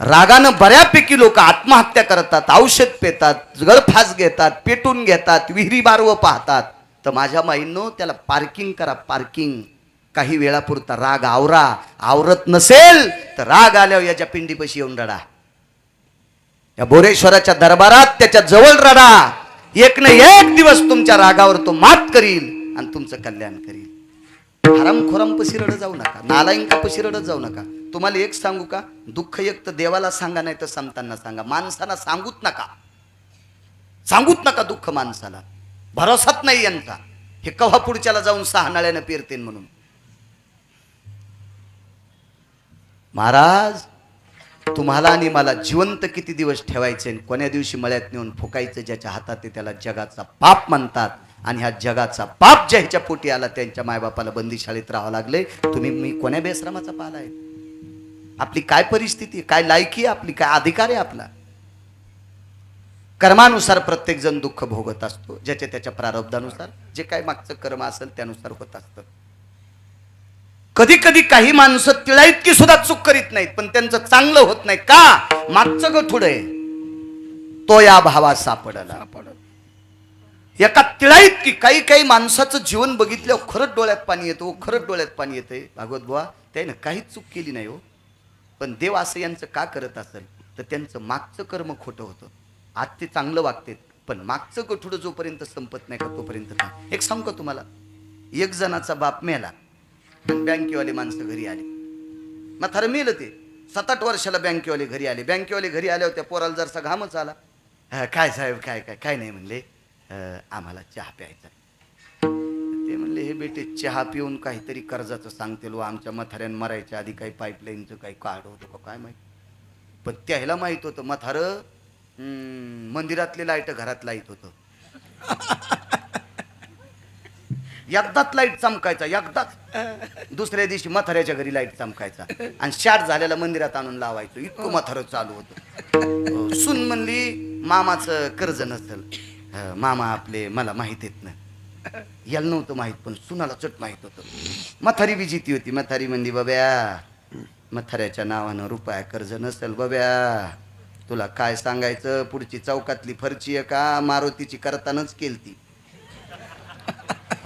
रागानं बऱ्यापैकी लोक आत्महत्या करतात, औषध पेतात, गळफास घेतात, पेटून घेतात, विहिरी बारवं पाहतात. तर माझ्या माईंनो त्याला पार्किंग करा, पार्किंग. काही वेळापुरता राग आवरत नसेल तर राग आल्यावर याच्या पिंडीपाशी येऊन रडा. या बोरेश्वराच्या दरबारात त्याच्या जवळ रडा. एक ना एक दिवस तुमच्या रागावर तो मात करील आणि तुमचं कल्याण करील. हरामखोरांपाशी रडत जाऊ नका, नालायकापाशी रडत जाऊ नका. तुम्हाला एक सांगू का, दुःख एक तर देवाला सांगा, नाही तर संतांना सांगा. माणसाला सांगूच नका दुःख माणसाला. भरोसाच नाही यांचा. हे कव्हा पुढच्याला जाऊन 6 नळ्यानं पेरतेन म्हणून. महाराज तुम्हाला आणि मला जिवंत किती दिवस ठेवायचे, कोण्या दिवशी मळ्यात नेऊन फुकायचं ज्याच्या हातात आहे त्याला जगाचा पाप म्हणतात. आणि ह्या जगाचा पाप ज्या ह्याच्या पोटी आला त्यांच्या मायबापाला बंदीशाळेत राहावं लागले. मी कोण्या बेश्रमाचा पाला आहे? आपली काय परिस्थिती, काय लायकी आहे आपली, काय अधिकार आहे आपला? कर्मानुसार प्रत्येक जण दुःख भोगत असतो. ज्याच्या त्याच्या प्रारब्धानुसार जे काय मागचं कर्म असेल त्यानुसार होत असतं. कधी कधी काही माणसं तिळा इतकी सुद्धा चूक करीत नाहीत, पण त्यांचं चांगलं होत नाही का? मागचं गठुड आहे तो या भावा सापडला. एका तिळा इतकी काही माणसाचं जीवन बघितल्यावर खरंच डोळ्यात पाणी येतं. खरंच डोळ्यात पाणी येतंय. भागवत बुवा त्याने काहीच चूक केली नाही हो, पण देव असं यांचं का करत असेल तर त्यांचं मागचं कर्म खोटं होतं. आज ते चांगलं वागतेत, पण मागचं गठुडं जोपर्यंत संपत नाही का तोपर्यंत नाही. एक सांगू का तुम्हाला, एक जणाचा बाप मेला, बँकेवाले माणसं घरी आले. म्हातारं मेलं ते. 7-8 वर्षाला बँकेवाले घरी आले. बँकेवाले घरी आल्यावर त्या पोराला जरसा घामच आला. काय साहेब काय नाही म्हणले, आम्हाला चहा प्यायचा. ते म्हणले हे बेटे चहा पिऊन काहीतरी कर्जाचं सांगतील व आमच्या म्हाताऱ्यानं मरायच्या आधी काही पाईपलाईनचं काही काढ होतं का काय माहिती. पण त्याला माहित होतं म्हातारं मंदिरातले लाईट घरात लाईत होतं. एकदाच लाईट चमकायचा, एकदाच. दुसऱ्या दिवशी म्हाताऱ्याच्या घरी लाईट चमकायचा आणि शाट झालेला मंदिरात आणून लावायचं. इतकं म्हातारं चालू होतं. सून म्हणली मामाचं कर्ज नसेल. मामा आपले मला माहित येत नाही. याला नव्हतं माहित, पण सुनाला चट माहित होतं. म्हातारी बी जिती होती. म्हातारी म्हणली बाब्या म्हाताऱ्याच्या नावानं रुपया कर्ज नसेल बाब्या. तुला काय सांगायचं, पुढची चौकातली फरची आहे का मारुतीची करतानाच केलती.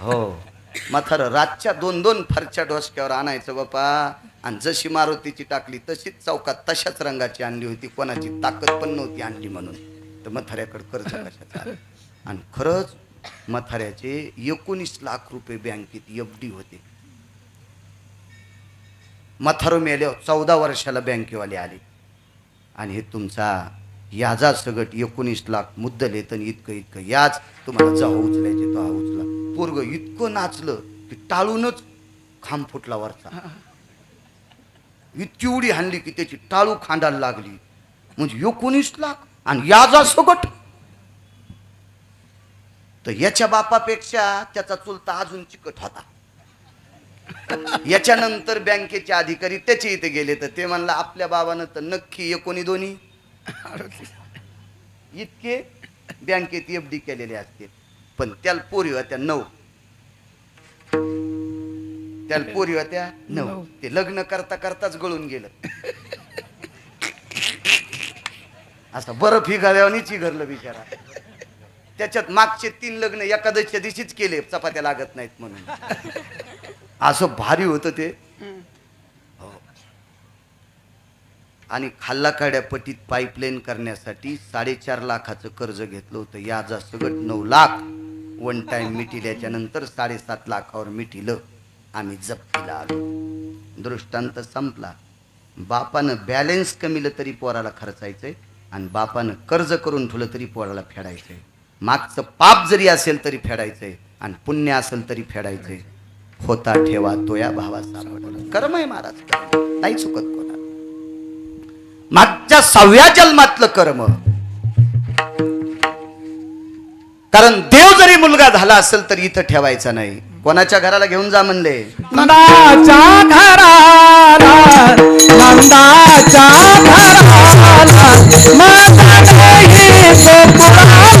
हो म्हातारं रातच्या 2-2 फरच्या डोसक्यावर आणायचं बापा. आणि जशी मारुतीची टाकली तशीच चौकात तशाच रंगाची आणली होती. कोणाची ताकद पण नव्हती आणली म्हणून. तर म्हाताऱ्याकडे कर्ज कशाचं आलं. आणि खरंच म्हाताऱ्याचे 19 लाख रुपये बँकेत FD होते. म्हातारं मेल्यावर 14 वर्षाला बँकेवाले आले आणि हे तुमचा याजा सगट 19 लाख मुद्दल येतं. इतकं याच तुम्हाला जेव्हा उचलायचे तेव्हा उचला. पोरग इतकं नाचलं की टाळूनच खांब फुटला वरचा. इतकी उडी हाणली की त्याची टाळू खांडायला लागली. म्हणजे 19 लाख आणि याजा सगट. तर याच्या बापापेक्षा त्याचा चुलता अजून चिकट होता. याच्यानंतर बँकेचे अधिकारी त्याचे इथे गेले तर ते म्हणला आपल्या बाबानं तर नक्की एकोणी दोन्ही इतके बँकेत एफडी केलेले असते. पण त्याला पोरी होत्या 9. त्याला पोरी होत्या 9. ते लग्न करता करताच गळून गेलं. असं बरं फिगाल्यावर चिघरलं बिचारा. त्याच्यात मागचे 3 लग्न एकादशीच्या दिवशीच केले, चपात्या लागत नाहीत म्हणून. असं भारी होतं ते. हो. आणि खाल्ला काड्या पटीत पाईपलाईन करण्यासाठी 4.5 लाखाचं कर्ज घेतलं होतं. याचा सगट 9 लाख वन टाइम मिटिल्याच्या नंतर 7.5 लाखावर मिटिलं. आम्ही जप्तीला आलो. दृष्टांत संपला. बापानं बॅलेन्स कमीलं तरी पोराला खर्चायचंय आणि बापानं कर्ज करून ठेवलं तरी पोराला फेडायचंय. मागचं पाप जरी असेल तरी फेडायचंय आणि पुण्य असेल तरी फेडायचंय. होता ठेवा तो या भावाचा कर्म आहे महाराज, नाही चुकत कोणा. मागच्या 6व्या जन्मातलं कर्म. कारण देव जरी मुलगा झाला असेल तर इथं ठेवायचा नाही. कोणाच्या घराला घेऊन जा म्हणले? नंदाच्या घराला, नंदाच्या घराला माझा नाही गोकुळाला,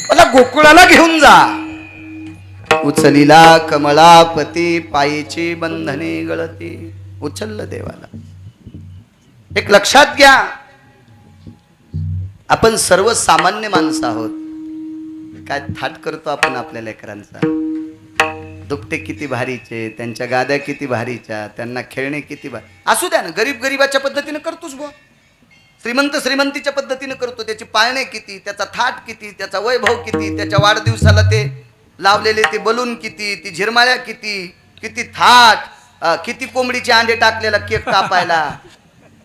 नंदाच्या गोकुळाला घेऊन जा. उचलिला कमळापती पायीची बंधने गळती. उचललं देवाला. एक लक्षात घ्या, आपण सर्वसामान्य माणसं आहोत. काय थाट करतो आपण आपल्या लेकरांचा. दुपटे किती भारीचे, त्यांच्या गाद्या किती भारीच्या, त्यांना खेळणे किती भारी. असू द्या ना, गरीब गरीबाच्या पद्धतीने करतोच बुवा. श्रीमंत श्रीमंतीच्या पद्धतीने करतो. त्याची पाळणे किती, त्याचा थाट किती, त्याचा वैभव किती, त्याच्या वाढदिवसाला ते लावलेले ते बलून किती, ती झिरमाळ्या किती, किती थाट, किती कोंबडीचे अंडे टाकलेला केक कापायला.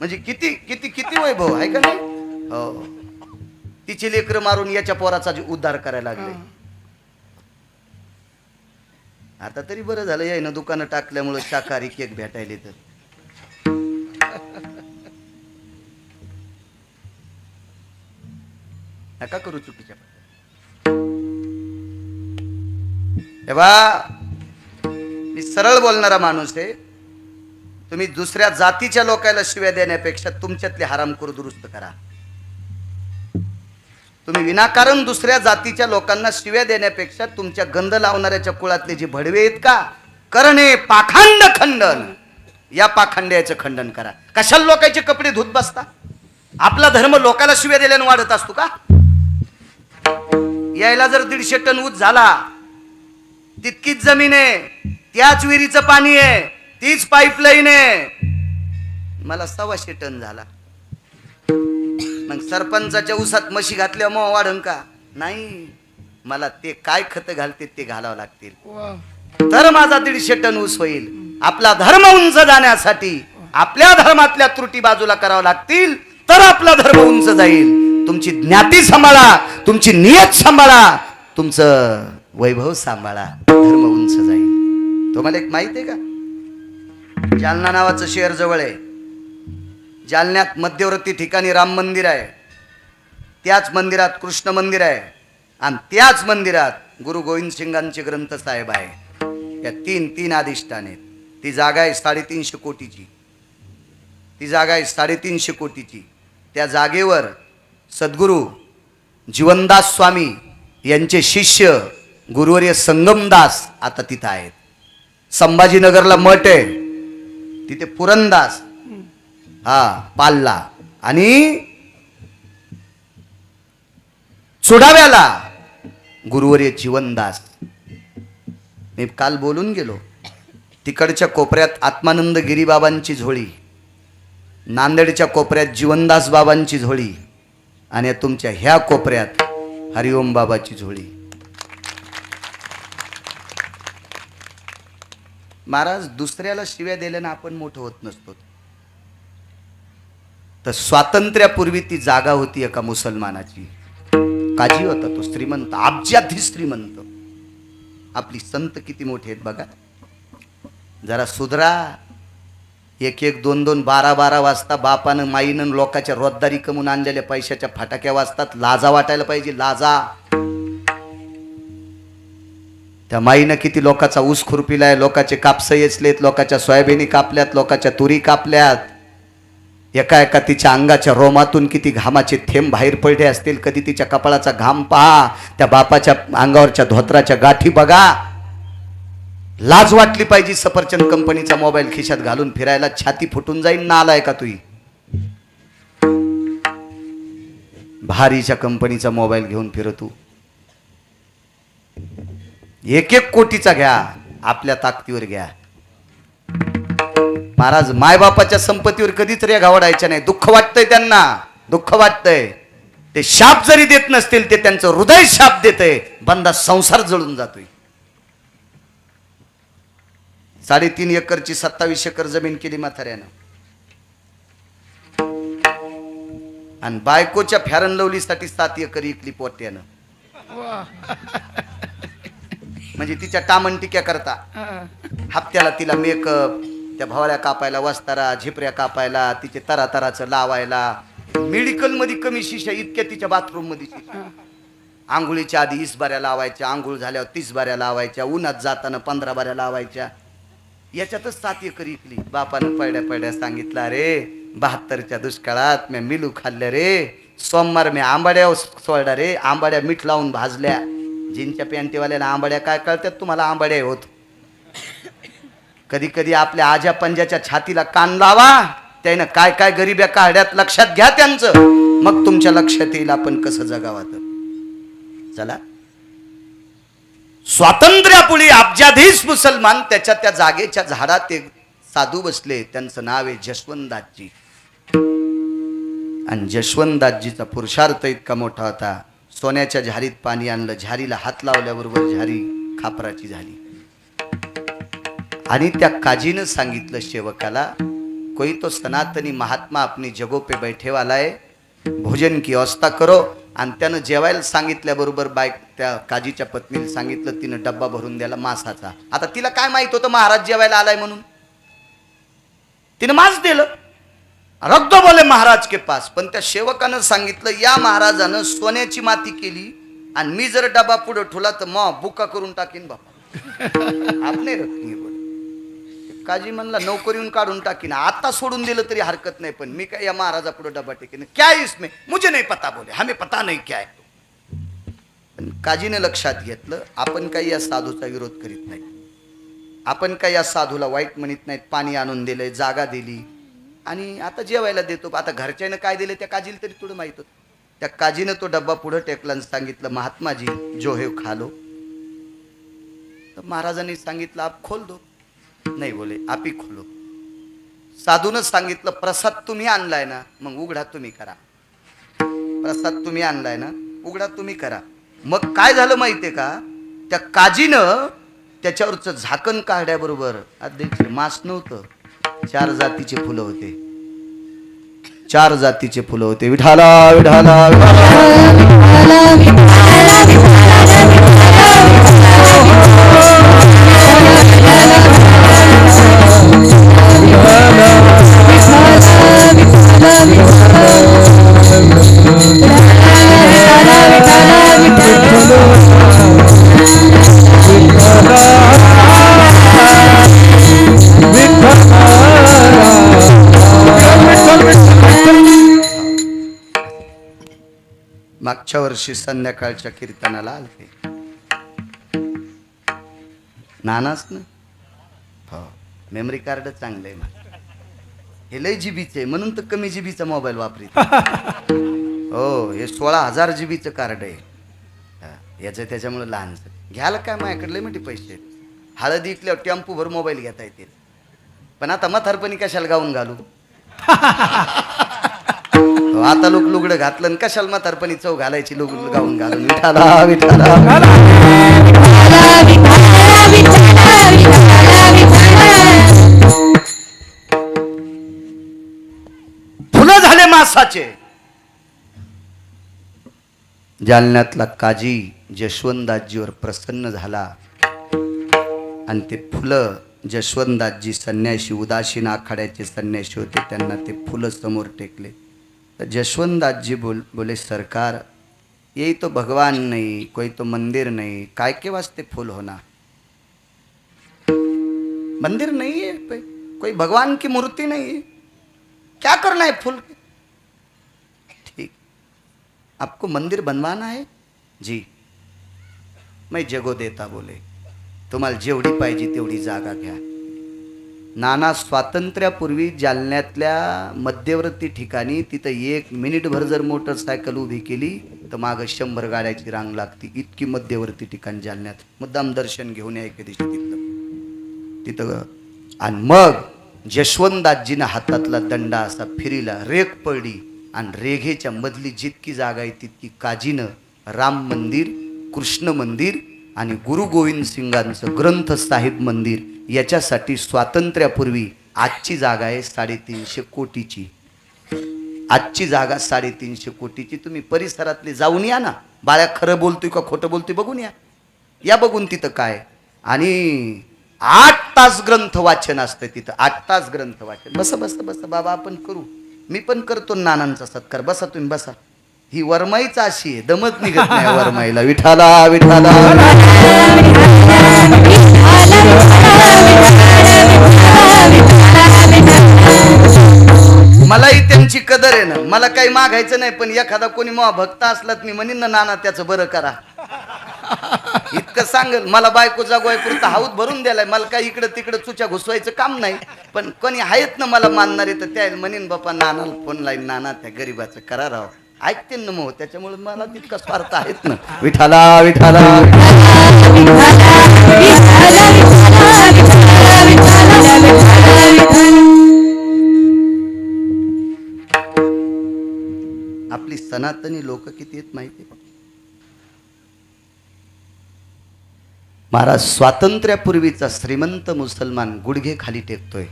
म्हणजे किती किती किती वैभव आहे का नाही. हो. तिचे लेकरं मारून याच्या पोराचा उद्धार करायला लागले. आता तरी बरं झालं यायनं दुकानं टाकल्यामुळे शाकाहारी केक भेटायले. तर नका करू चुकीच्या. तेव्हा मी सरळ बोलणारा माणूस आहे. तुम्ही दुसऱ्या जातीच्या लोकांना शिव्या देण्यापेक्षा तुमच्यातले हरामखोर दुरुस्त करा. तुम्ही विनाकारण दुसऱ्या जातीच्या लोकांना शिव्या देण्यापेक्षा तुमच्या गंध लावणाऱ्याच्या कुळातले जे भडवे आहेत का, करणे पाखंड खंडन, या पाखंड्याचं खंडन करा. कशाला लोकांचे कपडे धुत बसता. आपला धर्म लोकांना शिव्या दिल्याने वाढत असतो का. यायला जर 150 टन ऊस झाला, तितकीच जमीन आहे, त्याच विहिरीचं पाणी आहे, तीच पाईपलाईन आहे. मला 125 टन झाला. मग सरपंचाच्या ऊसात म्हशी घातल्या मग वाढन का नाही. मला ते काय खत घालते ते घालावं लागतील, तर माझा 150 टन ऊस होईल. आपला धर्म उंच जाण्यासाठी आपल्या धर्मातल्या त्रुटी बाजूला करावं लागतील, तर आपला धर्म उंच जाईल. तुमची ज्ञाती सांभाळा, तुमची नियत सांभाळा, तुमचं वैभव सांभाळा, धर्म उंच जाईल. तुम्हाला एक माहित आहे का, जालना नावाचं शहर जवळ आहे. जालन्यात मध्यवर्ती ठिकाणी राम मंदिर आहे. त्याच मंदिरात कृष्ण मंदिर आहे आणि त्याच मंदिरात गुरु गोविंद सिंगांचे ग्रंथ साहेब आहे. या तीन अधिष्ठान आहेत. ती जागा आहे 350 कोटीची. ती जागा आहे 350 कोटीची. त्या जागेवर सद्गुरू जीवनदास स्वामी यांचे शिष्य गुरुवर्य संगमदास आता तिथं आहेत. संभाजीनगरला मठ आहे, तिथे पुरंदास हा पाल्ला, आणि चुडाव्याला गुरुवर्य जीवनदास. मी काल बोलून गेलो, तिकडच्या कोपऱ्यात आत्मानंद गिरीबाबांची झोळी, नांदेडच्या कोपऱ्यात जीवनदास बाबांची झोळी, आणि तुमच्या ह्या कोपऱ्यात हरिओम बाबाची झोळी. महाराज, दुसऱ्याला शिव्या दिल्यानं आपण मोठं होत नसतो. तर स्वातंत्र्यापूर्वी ती जागा होती एका मुसलमानाची. काजी होता तो, श्रीमंत, अब्जाधी श्रीमंत. आपली संत किती मोठे आहेत बघा. जरा सुधरा. एक एक दोन दोन 12-12 वाजता बापानं माईनं लोकांच्या रोजदारी कमवून आणलेल्या पैशाच्या फटाक्या वाजतात. लाजा वाटायला पाहिजे, लाजा. त्या माईनं किती लोकांचा ऊस खुरपिलाय, लोकांचे कापसं येचलेत, लोकांच्या सोयाबीनी कापल्यात, लोकांच्या तुरी कापल्यात. एका एका तिच्या अंगाच्या रोमातून किती घामाचे थेंब बाहेर पडले असतील. कधी तिच्या कपाळाचा घाम पहा, त्या बापाच्या अंगावरच्या धोत्राच्या गाठी बघा. लाज वाटली पाहिजे. सफरचंद कंपनीचा मोबाईल खिशात घालून फिरायला छाती फुटून जाईल ना. आलाय का तुई? भारीच्या कंपनीचा मोबाईल घेऊन फिरतू. 1-1 कोटीचा घ्या, आपल्या ताकदीवर घ्या. महाराज, मायबापाच्या संपत्तीवर कधीच रेघा वाढायच्या नाही. दुःख वाटतंय त्यांना, दुःख वाटतंय. ते शाप जरी देत नसतील, ते त्यांचं हृदय शाप देतंय. बंदा संसार जळून जातोय. 3.5 एकरची 27 एकर जमीन केली म्हाताऱ्यानं, आणि बायकोच्या फॅरन लवलीसाठी 7 एकर इकली पोट्यानं. म्हणजे तिच्या टामणटिक्या करता हप्त्याला तिला मेकअप, त्या भवाळ्या कापायला, वस्तारा, झिपऱ्या कापायला, तिचे तरातराचं लावायला. मेडिकल मध्ये कमी शिशा, इतक्या तिच्या बाथरूम मध्ये शिशा. आंघोळीच्या आधी 20 बाऱ्या लावायच्या, आंघोळ झाल्यावर 30 बाऱ्या लावायच्या, उन्हात जाताना 15 बाऱ्या लावायच्या. याच्यातच 7 एकर इकली. बापानं पड्या सांगितलं, रे 72च्या दुष्काळात मी मिलू खाल्ल्या रे. सोमवार मी आंबाड्या सोडल्या रे, आंबाड्या मीठ लावून भाजल्या. जीनच्या पॅन्टीवाल्याला आंबाड्या काय कळतात तुम्हाला? आंबाड्या होत. कधी कधी आपल्या आजा पंजाच्या छातीला कान लावा. त्यानं काय काय गरिब्या काढ्यात लक्षात घ्या त्यांचं, मग तुमच्या लक्षात येईल आपण कसं जगावं. चला, स्वातंत्र्यापुढे अब्जाधीश मुसलमान त्याच्या त्या जागेच्या झाडात एक साधू बसले. त्यांचं नाव आहे जशवंतदासजी. आणि जशवंतदासजीचा पुरुषार्थ इतका मोठा होता. सोन्याच्या झारीत पाणी आणलं, झारीला हात लावल्याबरोबर झारी खापराची झाली. आणि त्या काजीनं सांगितलं सेवकाला, कोई तो सनातनी महात्मा अपनी जगो पे बैठे वाला है, भोजन की व्यवस्था करो. आणि त्यानं जेवायला सांगितल्याबरोबर त्या काजीच्या पत्नीला सांगितलं, तिनं डब्बा भरून द्याला मासाचा. आता तिला काय माहित होतं महाराज जेवायला आलाय म्हणून? तिनं मांस दिलं. रख दो बोले महाराज के पास. पण त्या सेवकानं सांगितलं, या महाराजानं सोन्याची माती केली, आणि मी जर डबा पुढे ठेवला तर मग बुका करून टाकीन बापा. आपले रखनी बोले. काजी म्हणला, नोकरीहून काढून टाकीन. आता सोडून दिलं तरी हरकत नाही, पण मी काय या महाराजा पुढे डबा टेकीन? क्या इसमें? मुझे नहीं पता बोले, हमें पता नहीं क्या है. पण काजीने लक्षात घेतलं, आपण काही या साधूचा विरोध करीत नाही, आपण काही या साधूला वाईट म्हणत नाहीत. पाणी आणून दिलंय, जागा दिली, आणि आता जेवायला देतो. आता घरच्यानं काय दिलं त्या काजीला तरी थोडं माहित होतं. त्या काजीनं तो डब्बा पुढे टेकला आणि सांगितलं, महात्माजी जो है खा लो. तर महाराजांनी सांगितलं, आप खोल दो. नाही बोले, आप ही खोलो. साधूनं सांगितलं, प्रसाद तुम्ही आणलाय ना, मग उघडा तुम्ही करा. प्रसाद तुम्ही आणलाय ना, उघडा तुम्ही करा. मग काय झालं माहितीये का? त्या काजीनं त्याच्यावरचं झाकण काढल्याबरोबर अध्यक्ष मांस नव्हतं, 4 जातीचे फुलं होते. 4 जातीचे फुलं होते. विठाला विठाला मागच्या वर्षी संध्याकाळच्या कीर्तनाला आलते. नानाच ना हो मेमरी कार्ड चांगलं आहे माझं हे लय जीबीचं आहे म्हणून तर कमी जीबीचा मोबाईल वापरीत हो हे 16,000 जीबीचं कार्ड आहे हा, याचं त्याच्यामुळे लहानचं घ्यायला काय माझ्याकडे लय मोठे पैसे आहेत. हळदी इकल्यावर टेम्पूभर मोबाईल घेता येतील पण आता म्हातारपणी कशाला गाऊन घालू हो, आता लोक लुगडं घातलं आणि कशाला म्हातारपणी चव घालायची लोक गाऊन घालून विठाला विठाला फुलं झाले मासाचे जालन्यातला काजी जशवंतदासजीवर प्रसन्न झाला आणि ते फुलं जशवंतदासजी संन्याशी उदासीन आखाड्याचे संन्याशी होते त्यांना ते फुलं समोर टेकले तर जशवंतदासजी बोले सरकार यही तो भगवान नहीं कोई तो मंदिर नहीं काय के वास्ते फूल होना मंदिर नहीं है कोई भगवान की मूर्ति नहीं है क्या करना है फूल के ठीक आपको मंदिर बनवाना है जी मैं जगो देता बोले तुम्हाला जेवढी पाहिजे तेवढी जागा घ्या नाना स्वातंत्र्यापूर्वी जालन्यातल्या मध्यवर्ती ठिकाणी तिथं 1 मिनिटभर जर मोटरसायकल उभी केली तर मागं 100 गाड्याची रांग लागती इतकी मध्यवर्ती ठिकाण जालन्यात मुद्दाम दर्शन घेऊन या एके दिवशी तिथं आणि मग जशवंतदासजीनं हातातला दंडा असा फिरीला रेख पडली आणि रेघेच्या मधली जितकी जागा आहे तितकी काजीनं राम मंदिर कृष्ण मंदिर आणि गुरु गोविंद सिंगांचं ग्रंथ साहिब मंदिर याच्यासाठी स्वातंत्र्यापूर्वी आजची जागा आहे 350 कोटीची आजची जागा 350 कोटीची तुम्ही परिसरातले जाऊन या ना बाळ्या खरं बोलतोय का खोटं बोलतोय बघून या बघून तिथं काय आणि 8 तास ग्रंथ वाचन असतं तिथं 8 तास ग्रंथ वाचन बसा बसा बसा बाबा आपण करू मी पण करतो नानांचा सत्कार बसा तुम्ही बसा ही वरमाईच अशी आहे दमत निघत नाही वरमाईला विठाला विठाला मलाही त्यांची कदर आहे ना मला काही मागायचं नाही पण एखादा कोणी मग भक्त असलात मी म्हणेन ना नाना त्याचं बरं करा इतकं सांगेल मला बायको जागवाय पुरता हाऊत भरून द्यायलाय मला काही इकडं तिकडं चुच्या घुसवायचं काम नाही पण कोणी आहेत ना मला मानणारे तर त्या म्हणेन बापा नानाला फोन लाईन नाना त्या गरीबाचं करा राव ऐकते ना मग त्याच्यामुळे मला तितका स्वार्थ आहेत ना विठाला विठाला आपली सनातनी लोक किती आहेत माहिती महाराज स्वातंत्र्यापूर्वीचा श्रीमंत मुसलमान गुडघे खाली टेकतोय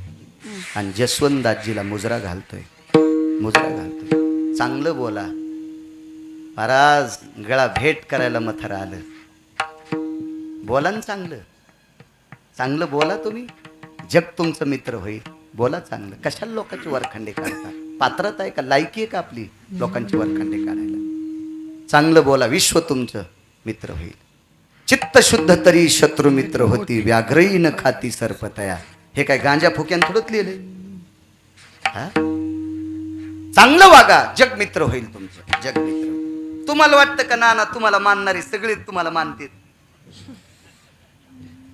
आणि जसवंतदासजीला मुजरा घालतोय चांगलं बोला महाराज गळा भेट करायला मथरा आलं बोला ना चांगलं बोला तुम्ही जग तुमचं मित्र होईल बोला चांगलं कशाला लोकांची वरखंडे काढता पात्रता आहे का लायकी आहे का आपली लोकांची वरखंडे काढायला चांगलं बोला विश्व तुमचं मित्र होईल चित्त शुद्ध तरी शत्रू मित्र होती व्याघ्रही न खाती सर्पतया हे काय गांजा फुक्यान थोडंच लिहिले चांगलं वागा जग मित्र होईल तुमचं जग मित्र तुम्हाला वाटतं का नाना तुम्हाला मानणारे सगळे तुम्हाला मानतील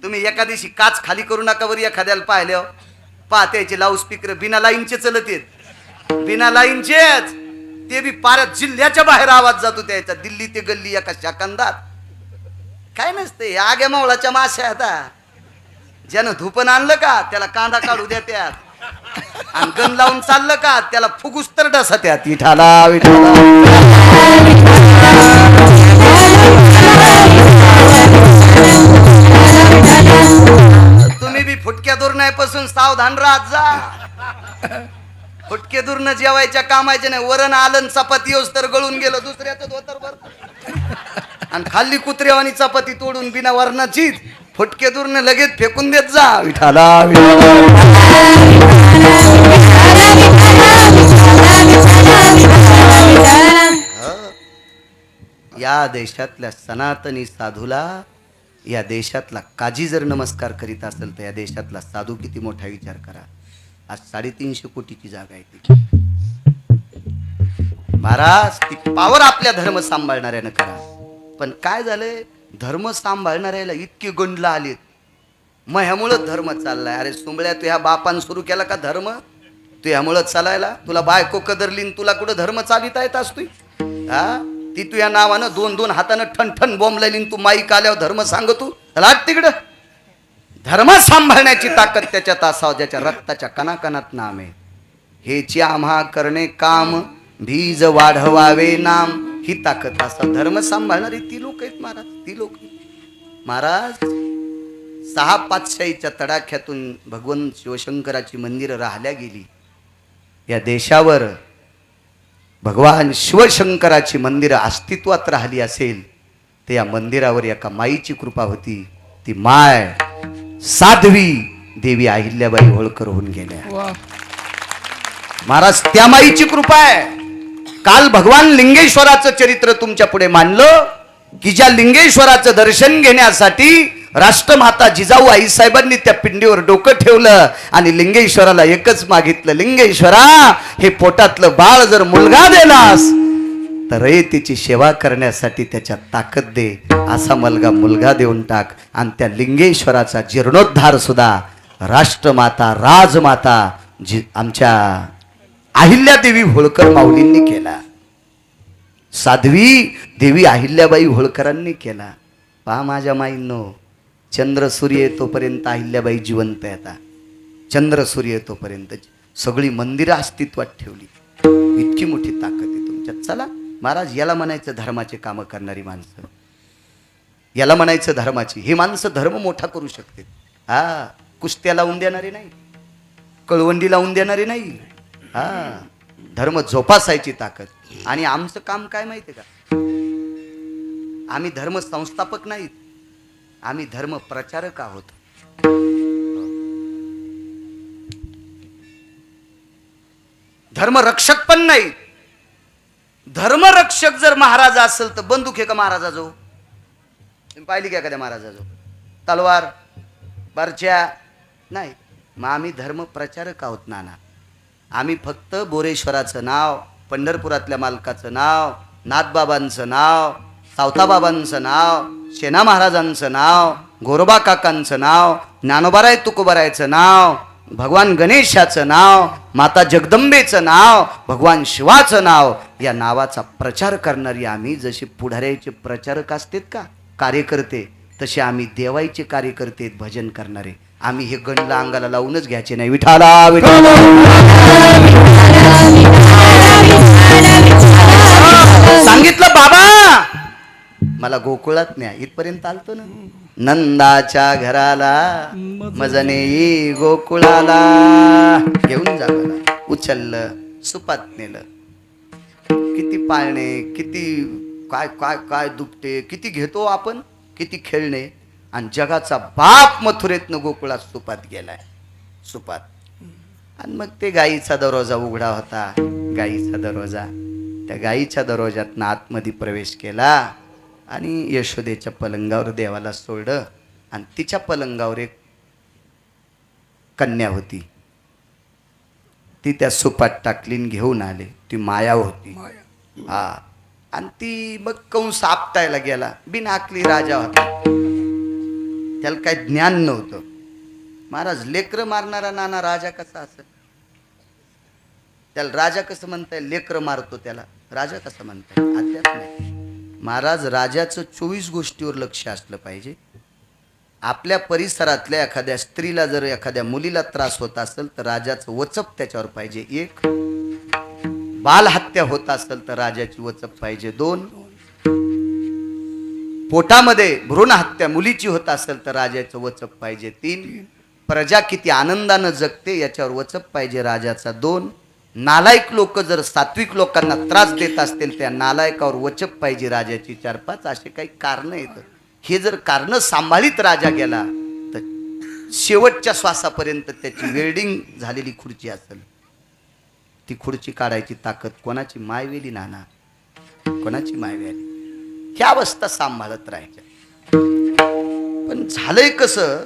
तुम्ही एका दिवशी काच खाली करू नका बरं एखाद्याला पाहिलं पाहत्याचे लाऊडस्पीकर बिना लाईनचे चलत येत बिना लाईनचेच ते बी पाऱ्यात जिल्ह्याच्या बाहेर आवाज जातो त्याचा दिल्ली ते गल्ली एका शाकंदात काय नसते आग्या मावळाच्या माश्या आता ज्यानं धुपन आणलं का त्याला कांदा काढू द्या त्यात आणि गण लावून चाललं का त्याला फुगूस तर डसा त्यात विठाला विठाला तुम्ही बी फुटक्या दुर्ण्यापासून सावधान राहत जा फुटके दुर्न जेवायच्या कामाचे नाही वरण आलं चपाती येऊस तर गळून गेलं दुसऱ्याचं धोतर वर आणि खाल्ली कुत्र्यावानी चपाती तोडून बिना वरणाचीच फुटके दुर्न लगेच फेकून देत जा विठाला या देशातल्या सनातनी साधूला या देशातला काजी जर नमस्कार करीत असेल तर या देशातला साधू किती मोठा विचार करा आज 350 कोटीची जागा आहे ती महाराज ती पावर आपल्या धर्म सांभाळणाऱ्यानं करा पण काय झालंय धर्म सांभाळणाऱ्याला इतके गंडला आलेत मग ह्यामुळं धर्म चाललाय. अरे सुंबळ्या, तू ह्या बापान सुरू केला का धर्म? तू ह्यामुळं चालायला? तुला बायको कदरली न तुला कुठं धर्म चालिता येत असतोय? हा, ती तुझ्या नावानं दोन दोन हातानं ठणठण बॉम्ब लायली, तू माईक आल्यावर धर्म सांगतो. लाट तिकडं. धर्म सांभाळण्याची ताकद त्याच्यात असावं ज्याच्या रक्ताच्या कणाकणात नाम आहे. हेची आम्हा करणे काम, बीज वाढवावे नाम. ही ताकद असा धर्म सांभाळणारी ती लोक आहेत महाराज. ती लोक महाराज 6 पातशाहीच्या तडाख्यातून भगवान शिवशंकराची मंदिरं राहिल्या गेली. या देशावर भगवान शिवशंकराची मंदिरं अस्तित्वात राहिली असेल तर या मंदिरावर एका माईची कृपा होती. ती माय साध्वी देवी अहिल्याबाई होळकर होऊन गेल्या. वा. महाराज, त्या माईची कृपा आहे. काल भगवान लिंगेश्वराचं चरित्र तुमच्या पुढे मांडलं की ज्या लिंगेश्वराचं दर्शन घेण्यासाठी राष्ट्रमाता जिजाऊ आईसाहेबांनी त्या पिंडीवर डोकं ठेवलं आणि लिंगेश्वराला एकच मागितलं, लिंगेश्वरा, हे पोटातलं बाळ जर मुलगा देलास तर तिची सेवा करण्यासाठी त्याच्यात ताकद दे. असा मुलगा देऊन टाक. आणि त्या लिंगेश्वराचा जीर्णोद्धार सुद्धा राष्ट्रमाता राजमाता जी आमच्या अहिल्यादेवी होळकर माऊलींनी केला. साध्वी देवी अहिल्याबाई होळकरांनी केला. पहा माझ्या माईंनो, चंद्र सूर्य येतोपर्यंत अहिल्याबाई जिवंत आहे. आता चंद्र सूर्य येतोपर्यंत सगळी मंदिरं अस्तित्वात ठेवली. इतकी मोठी ताकद आहे तुमच्यात. चला महाराज, याला म्हणायचं धर्माचे कामं करणारी माणसं. याला म्हणायचं धर्माची. ही माणसं धर्म मोठा करू शकते. हा, कुस्त्या लावून देणारी नाही, कळवंडी लावून देणारी नाही. हा, धर्म जोपासायची ताकद. आणि आमचं काम काय माहिती आहे का? आम्ही धर्म संस्थापक नाहीत, आम्ही धर्म प्रचारक आहोत. धर्मरक्षक पण नाही. धर्मरक्षक जर महाराज असेल तर बंदूक आहे का महाराजाजो? पाहिली का एखाद्या महाराजाजो तलवार बरच्या? नाही. मग आम्ही धर्म प्रचारक आहोत नाना. आम्ही फक्त बोरेश्वराचं नाव, पंढरपुरातल्या मालकाचं नाव, नाथबाबांचं नाव, सावताबाबांचं नाव, शेना महाराजांचं नाव, गोरोबा काकांचं नाव, ज्ञानोबाराय तुकोबारायचं नाव, भगवान गणेशाचं नाव, माता जगदंबेचं नाव, भगवान शिवाचं नाव, या नावाचा प्रचार करणारी आम्ही. जसे पुढाऱ्याचे प्रचारक असतात का कार्यकर्ते, तसे आम्ही देवाईचे कार्यकर्ते, भजन करणारे. आम्ही हे गणला अंगाला लावूनच घ्यायचे नाही. विठाला विठाला सांगितलं बाबा मला गोकुळात न्या. इथपर्यंत आलतो ना. नंदाच्या घराला मजने येई गोकुळाला, घेऊन जा मला. उचललं, सुपात नेलं. किती पाळणे, किती काय काय काय दुखते, किती घेतो आपण, किती खेळणे. आणि जगाचा बाप मथुरेतनं गोकुळात सुपात गेलाय. सुपात. आणि मग ते गाईचा दरवाजा उघडा होता. गाईचा दरवाजा, त्या गाईच्या दरवाजातनं आतमध्ये प्रवेश केला आणि यशोदेच्या पलंगावर देवाला सोडलं. आणि तिच्या पलंगावर एक कन्या होती. ती त्या सुपात टाकलीन घेऊन आले. ती माया होती. हा. आणि ती मग कंस आपटायला गेला. बिनआकली राजा होता. त्याला काही ज्ञान नव्हतं. महाराज, लेकरं मारणारा नाना राजा कसा असेल? त्याला राजा कसं म्हणता येईल? लेकरं मारतो त्याला राजा कसं म्हणता येईल? अध्यात्म नाही. महाराज, राजाचं 24 गोष्टीवर लक्ष असलं पाहिजे. आपल्या परिसरातल्या एखाद्या स्त्रीला जर एखाद्या मुलीला त्रास होत असेल तर राजाचं वचप त्याच्यावर पाहिजे. 1. बालहत्या होत असेल तर राजाची वचप पाहिजे. 2. पोटामध्ये भ्रूण हत्या मुलीची होत असेल तर राजाचं वचप पाहिजे. 3. प्रजा किती आनंदानं जगते याच्यावर वचप पाहिजे राजाचा. 2. नालायक लोक जर सात्विक लोकांना त्रास देत असतील त्या नालायकावर वचप पाहिजे राजाची. 4-5 असे काही कारण आहेत. हे जर कारण सांभाळीत राजा गेला तर शेवटच्या श्वासापर्यंत त्याची वेल्डिंग झालेली खुर्ची असेल. ती खुर्ची काढायची ताकद कोणाची? मायवेली नाना, कोणाची मायवेली. ह्या अवस्था सांभाळत राहायच्या. पण झालंय कसं,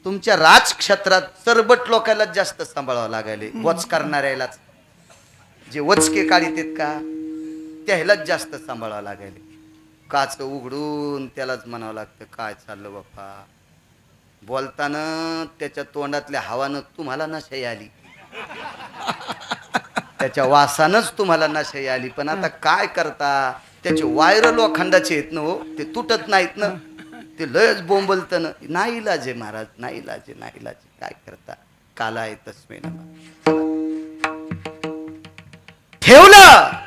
तुमच्या राजक्षेत्रात चरबट लोकांना जास्त सांभाळावं लागायले. वच करणाऱ्यालाच, जे वचके काढीत आहेत का त्यालाच जास्त सांभाळावं लागायले. काच उघडून त्यालाच म्हणावं लागतं काय चाललं बाप्पा, बोलताना त्याच्या तोंडातल्या हवानं तुम्हाला नशाई आली, त्याच्या वासानंच तुम्हाला नशाई आली. पण आता काय करता, त्याचे वायर लोखंडाचे आहेत ना हो, ते तुटत नाहीत ना, ते लयच बोंबलत ना. नाही इलाज आहे महाराज, नाही इलाज आहे, नाही इलाज आहे. काय करता, काला आहे तस्मै नमः. ठेवलं